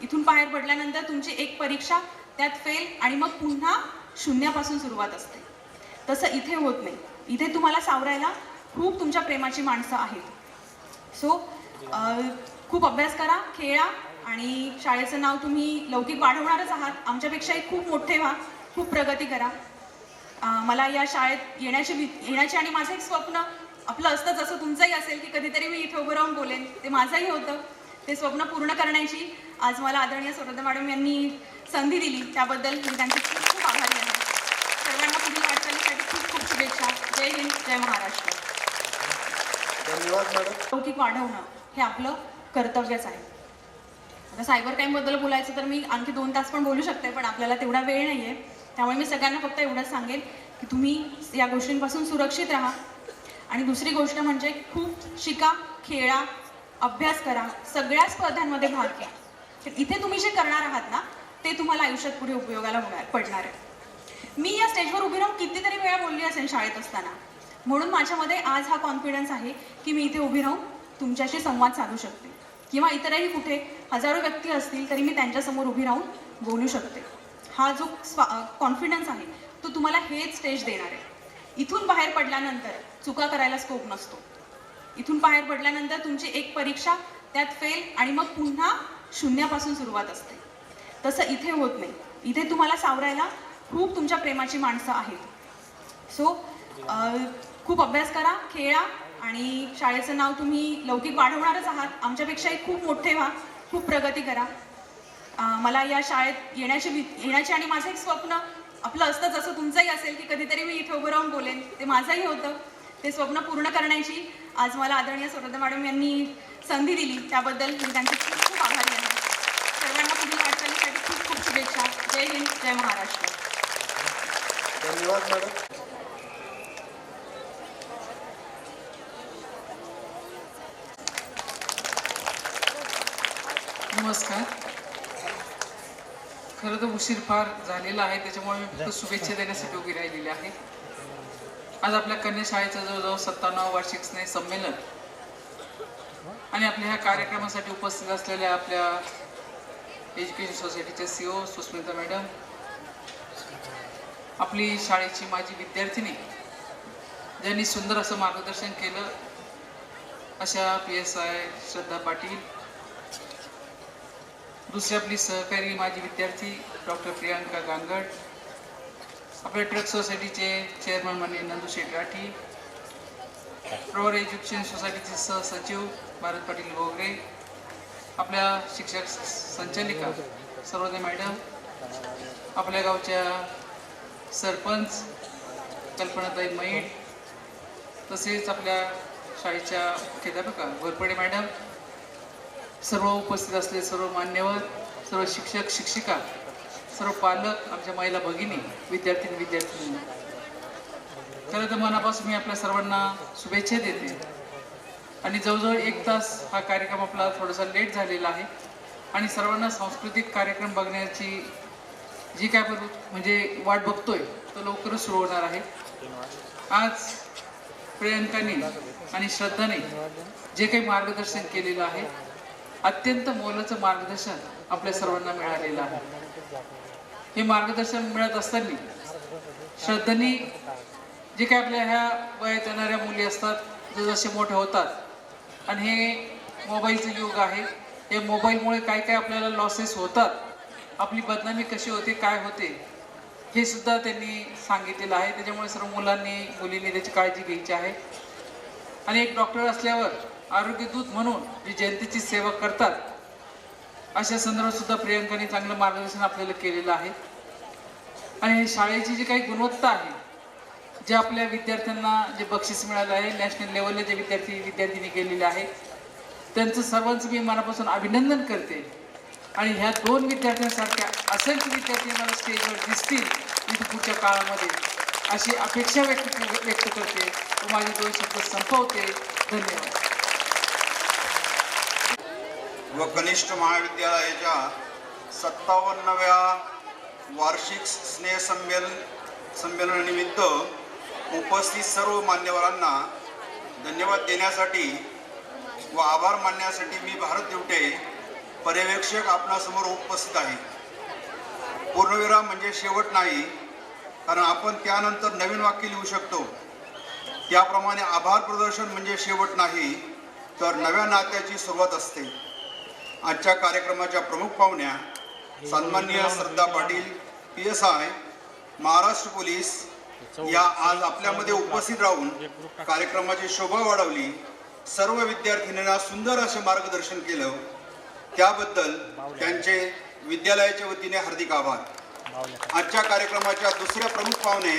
इथून बाहेर पडल्यानंतर तुमची एक परीक्षा, त्यात फेल, आणि मग पुन्हा शून्यापासून सुरुवात असते. तसं इथे होत नाही. इथे तुम्हाला सावरायला खूप तुमच्या प्रेमाची माणसं आहेत. सो खूप अभ्यास करा, खेळा, आणि शाळेचं नाव तुम्ही लौकिक वाढवणारच आहात. आमच्यापेक्षाही खूप मोठे व्हा, खूप प्रगती करा. मला या शाळेत येण्याची आणि माझं एक स्वप्न आपलं असतं, जसं तुमचंही असेल की कधीतरी मी इथे उभं राहून बोलेन, ते माझंही होतं. ते स्वप्न पूर्ण करण्याची आज मला आदरणीय सरोदे मॅडम यांनी संधी दिली, त्याबद्दल मी त्यांचे खूप खूप आभारी आहे. सर्वांना पुढील वाटचालीसाठी खूप खूप शुभेच्छा. जय हिंद, जय महाराष्ट्र. धन्यवाद मॅडम. लौकिक वाढवणं हे आपलं कर्तव्यच आहे. आता सायबर क्राईमबद्दल बोलायचं तर मी आणखी 2 तास पण बोलू शकते, पण आपल्याला तेवढा वेळ नाही आहे. त्यामुळे मी सगळ्यांना फक्त एवढंच सांगेन की तुम्ही या गोष्टींपासून सुरक्षित राहा. आणि दुसरी गोष्ट म्हणजे खूप शिका, खेळा, अभ्यास करा, सगळ्या स्पर्धांमध्ये भाग घ्या. तर इथे तुम्ही जे करणार आहात ना ते तुम्हाला आयुष्यात पुढे उपयोगाला पडणार आहे. मी या स्टेजवर उभी राहून कितीतरी वेळा बोलली असेल शाळेत असताना, म्हणून माझ्यामध्ये आज हा कॉन्फिडन्स आहे की मी इथे उभी राहून तुमच्याशी संवाद साधू शकते, किंवा इतरही कुठे हजारो व्यक्ती असतील तरी मी त्यांच्यासमोर उभी राहून बोलू शकते. हा जो कॉन्फिडन्स आहे तो तुम्हाला हेच स्टेज देणार आहे. इथून बाहेर पडल्यानंतर चुका करायला स्कोप नसतो. इथून बाहेर पडल्यानंतर तुमची एक परीक्षा, त्यात फेल, आणि मग पुन्हा शून्यापासून सुरुवात असते. तसं इथे होत नाही. इथे तुम्हाला सावरायला खूप तुमच्या प्रेमाची माणसं आहेत. सो खूप अभ्यास करा, खेळा, आणि शाळेचं नाव तुम्ही लौकिक वाढवणारच आहात. आमच्यापेक्षाही खूप मोठे व्हा, खूप प्रगती करा. मला या शाळेत येण्याची आणि माझं एक स्वप्न आपलं असतं, जसं तुमचंही असेल की कधीतरी मी इथे उभं राहून बोलेन, ते माझंही होतं. ते स्वप्न पूर्ण करण्याची आज मला आदरणीय सरोदे मॅडम यांनी संधी दिली, त्याबद्दल मी त्यांचे खूप खूप आभारी आहे. सर्वांना पुढील वाटचालीसाठी खूप खूप शुभेच्छा. जय हिंद, जय महाराष्ट्र. धन्यवाद मॅडम. नमस्कार. खरं तर उशीर फार झालेला आहे, त्याच्यामुळे मी फक्त शुभेच्छा देण्यासाठी उभी राहिलेली आहे. आज आपल्या कन्या शाळेचं जवळजवळ 57वं वार्षिक स्नेह संमेलन, आणि आपल्या ह्या कार्यक्रमासाठी उपस्थित असलेल्या आपल्या एज्युकेशन सोसायटीच्या CEO सुस्मिता मॅडम, आपली शाळेची माजी विद्यार्थिनी ज्यांनी सुंदर असं मार्गदर्शन केलं अशा PSI श्रद्धा पाटील, दुसरी आपली सहकारी माजी विद्यार्थी डॉक्टर प्रियांका गांगड, आपल्या ट्रक सोसायटीचे चेअरमन माननीय नंदू शेठ राठी, प्रवर एज्युकेशन सोसायटीचे सहसचिव भारत पाटील घोगरे, आपल्या शिक्षक संचालिका सरोदे मॅडम, आपल्या गावच्या सरपंच कल्पनाताई मैड, तसेच आपल्या शाळेच्या मुख्याध्यापिका घोरपडे मॅडम, सर्व उपस्थित असलेले सर्व मान्यवर, सर्व शिक्षक शिक्षिका, सर्व पालक, आमच्या महिला भगिनी, विद्यार्थी, खरं तर मनापासून मी आपल्या सर्वांना शुभेच्छा देते. आणि जवळजवळ 1 तास हा कार्यक्रम आपला थोडासा लेट झालेला आहे, आणि सर्वांना सांस्कृतिक कार्यक्रम बघण्याची जी काय आपण म्हणजे वाट बघतोय तो लवकरच सुरू होणार आहे. आज प्रियंकाने आणि श्रद्धाने जे काही मार्गदर्शन केलेलं आहे, अत्यंत मोलाचं मार्गदर्शन आपल्या सर्वांना मिळालेलं आहे. हे मार्गदर्शन मिळत असताना श्रद्धांनी जे काही आपल्या ह्या वयात येणाऱ्या मुली असतात, जसे मोठे होतात, आणि हे मोबाईलचं युग आहे, या मोबाईलमुळे काय काय आपल्याला लॉसेस होतात, आपली बदनामी कशी होते, काय होते, हे सुद्धा त्यांनी सांगितलेलं आहे. त्याच्यामुळे सर्व मुलांनी मुलींनी त्याची काळजी घ्यायची आहे. आणि एक डॉक्टर असल्यावर आरोग्यदूत म्हणून जी जनतेची सेवा करतात अशा संदर्भात सुद्धा प्रियंकाने चांगलं मार्गदर्शन आपल्याला केलेलं आहे. आणि शाळेची जी काही गुणवत्ता आहे, जे आपल्या विद्यार्थ्यांना जे बक्षीस मिळालं आहे, नॅशनल लेवलला जे विद्यार्थिनी केलेले आहे, त्यांचं सर्वांचं मी मनापासून अभिनंदन करते. आणि ह्या 2 विद्यार्थ्यांसारख्या असंख्य विद्यार्थी मला स्टेजवर दिसतील इथे पुढच्या काळामध्ये, अशी अपेक्षा व्यक्त करते व माझे 2 शब्द संपवते. धन्यवाद. व कनिष्ठ महाविद्यालयाच्या 57व्या वार्षिक स्नेह संमेलनानिमित्त उपस्थित सर्व मान्यवरांना धन्यवाद देण्यासाठी व आभार मानण्यासाठी मी भारत दिवटे पर्यवेक्षक आपणासमोर उपस्थित आहे. पूर्णविराम म्हणजे शेवट नाही, कारण आपण त्यानंतर नवीन वाक्य लिहू शकतो. त्याप्रमाणे आभार प्रदर्शन म्हणजे शेवट नाही, तर नव्या नात्याची सुरुवात असते. आजच्या कार्यक्रमाच्या प्रमुख पाहुण्या सन्माननीय श्रद्धा पाटील PSI महाराष्ट्र पोलीस या आज आपल्यामध्ये उपस्थित राहून कार्यक्रमाची शोभा वाढवली. सर्व विद्यार्थिनींना सुंदर असे मार्गदर्शन केलं, त्याबद्दल त्यांचे विद्यालयाच्या वतीने हार्दिक आभार. आजच्या कार्यक्रमाच्या दुसऱ्या प्रमुख पाहुणे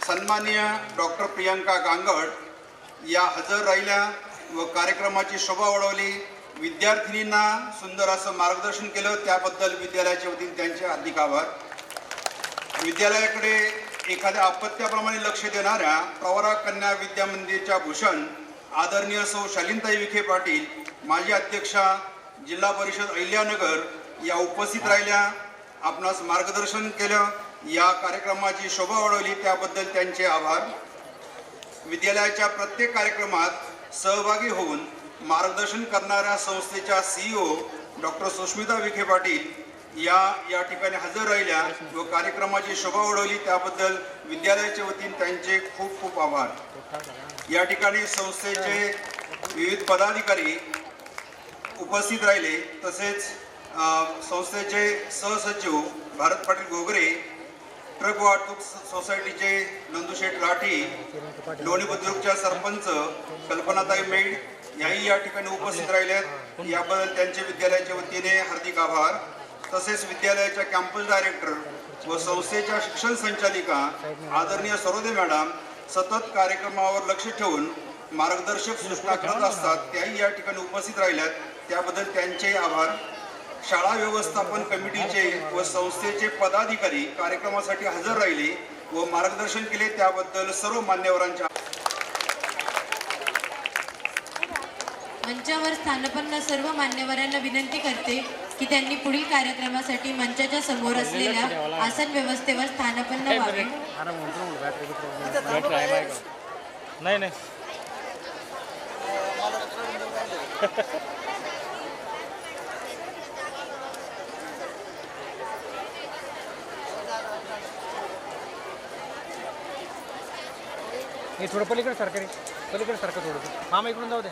सन्माननीय डॉक्टर प्रियंका गांगड या हजर राहिल्या व कार्यक्रमाची शोभा वाढवली. विद्यार्थिनींना सुंदर असं मार्गदर्शन केलं, त्याबद्दल विद्यालयाच्या वतीने त्यांचे हार्दिक आभार. विद्यालयाकडे एखाद्या अपत्याप्रमाणे लक्ष देणाऱ्या प्रवरा कन्या विद्या मंदिरच्या भूषण आदरणीय सौ शालिनीताई विखे पाटील, माजी अध्यक्षा जिल्हा परिषद अहिल्यानगर या उपस्थित राहिल्या, आपणास मार्गदर्शन केलं, या कार्यक्रमाची शोभा वाढवली, त्याबद्दल त्यांचे आभार. विद्यालयाच्या प्रत्येक कार्यक्रमात सहभागी होऊन मार्गदर्शन करणाऱ्या संस्थेच्या CEO डॉक्टर सुष्मिता विखे पाटील या ठिकाणी हजर राहिल्या व कार्यक्रमाची शोभा वाढवली, त्याबद्दल विद्यालयाच्या वतीने त्यांचे खूप खूप आभार. या ठिकाणी संस्थेचे विविध पदाधिकारी उपस्थित राहिले, तसेच संस्थेचे सहसचिव भारत पाटील घोगरे, ट्रक वाहतूक सोसायटीचे नंदुशेठ राठी, लोणी बुद्रुकच्या सरपंच कल्पनाताई मेड याही या ठिकाणी उपस्थित राहिल्यात, याबद्दल त्यांचे विद्यालयाच्या वतीने हार्दिक आभार. तसेच विद्यालयाच्या कॅम्पस डायरेक्टर व संस्थेच्या शिक्षण संचालिका आदरणीय सरोदे मॅडम सतत कार्यक्रमावर लक्ष ठेवून मार्गदर्शक सूचना करत असतात, त्याही या ठिकाणी उपस्थित राहिल्यात, त्याबद्दल त्यांचे आभार. शाळा व्यवस्थापन कमिटीचे व संस्थेचे पदाधिकारी कार्यक्रमासाठी हजर राहिले व मार्गदर्शन केले, त्याबद्दल सर्व मान्यवरांच्या. मंचावर स्थानपन्न सर्व मान्यवरांना विनंती करते की त्यांनी पुढील कार्यक्रमासाठी मंचाच्या समोर असलेल्या आसन व्यवस्थेवर स्थानपन्न व्हावे. नाही नाही हे थोडं पलीकडे सारखं रे, पलीकडे सारखं थोडं. मामा इकडून जाऊ दे,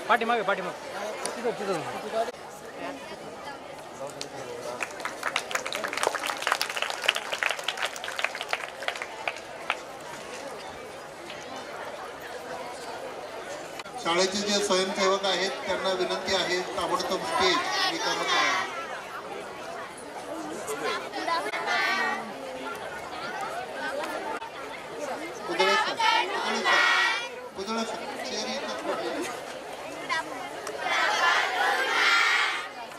पाठीमागे तिथं तिथं. शाळेचे जे स्वयंसेवक आहेत त्यांना विनंती आहे ताबडतोब स्टेज रिकामं करावं.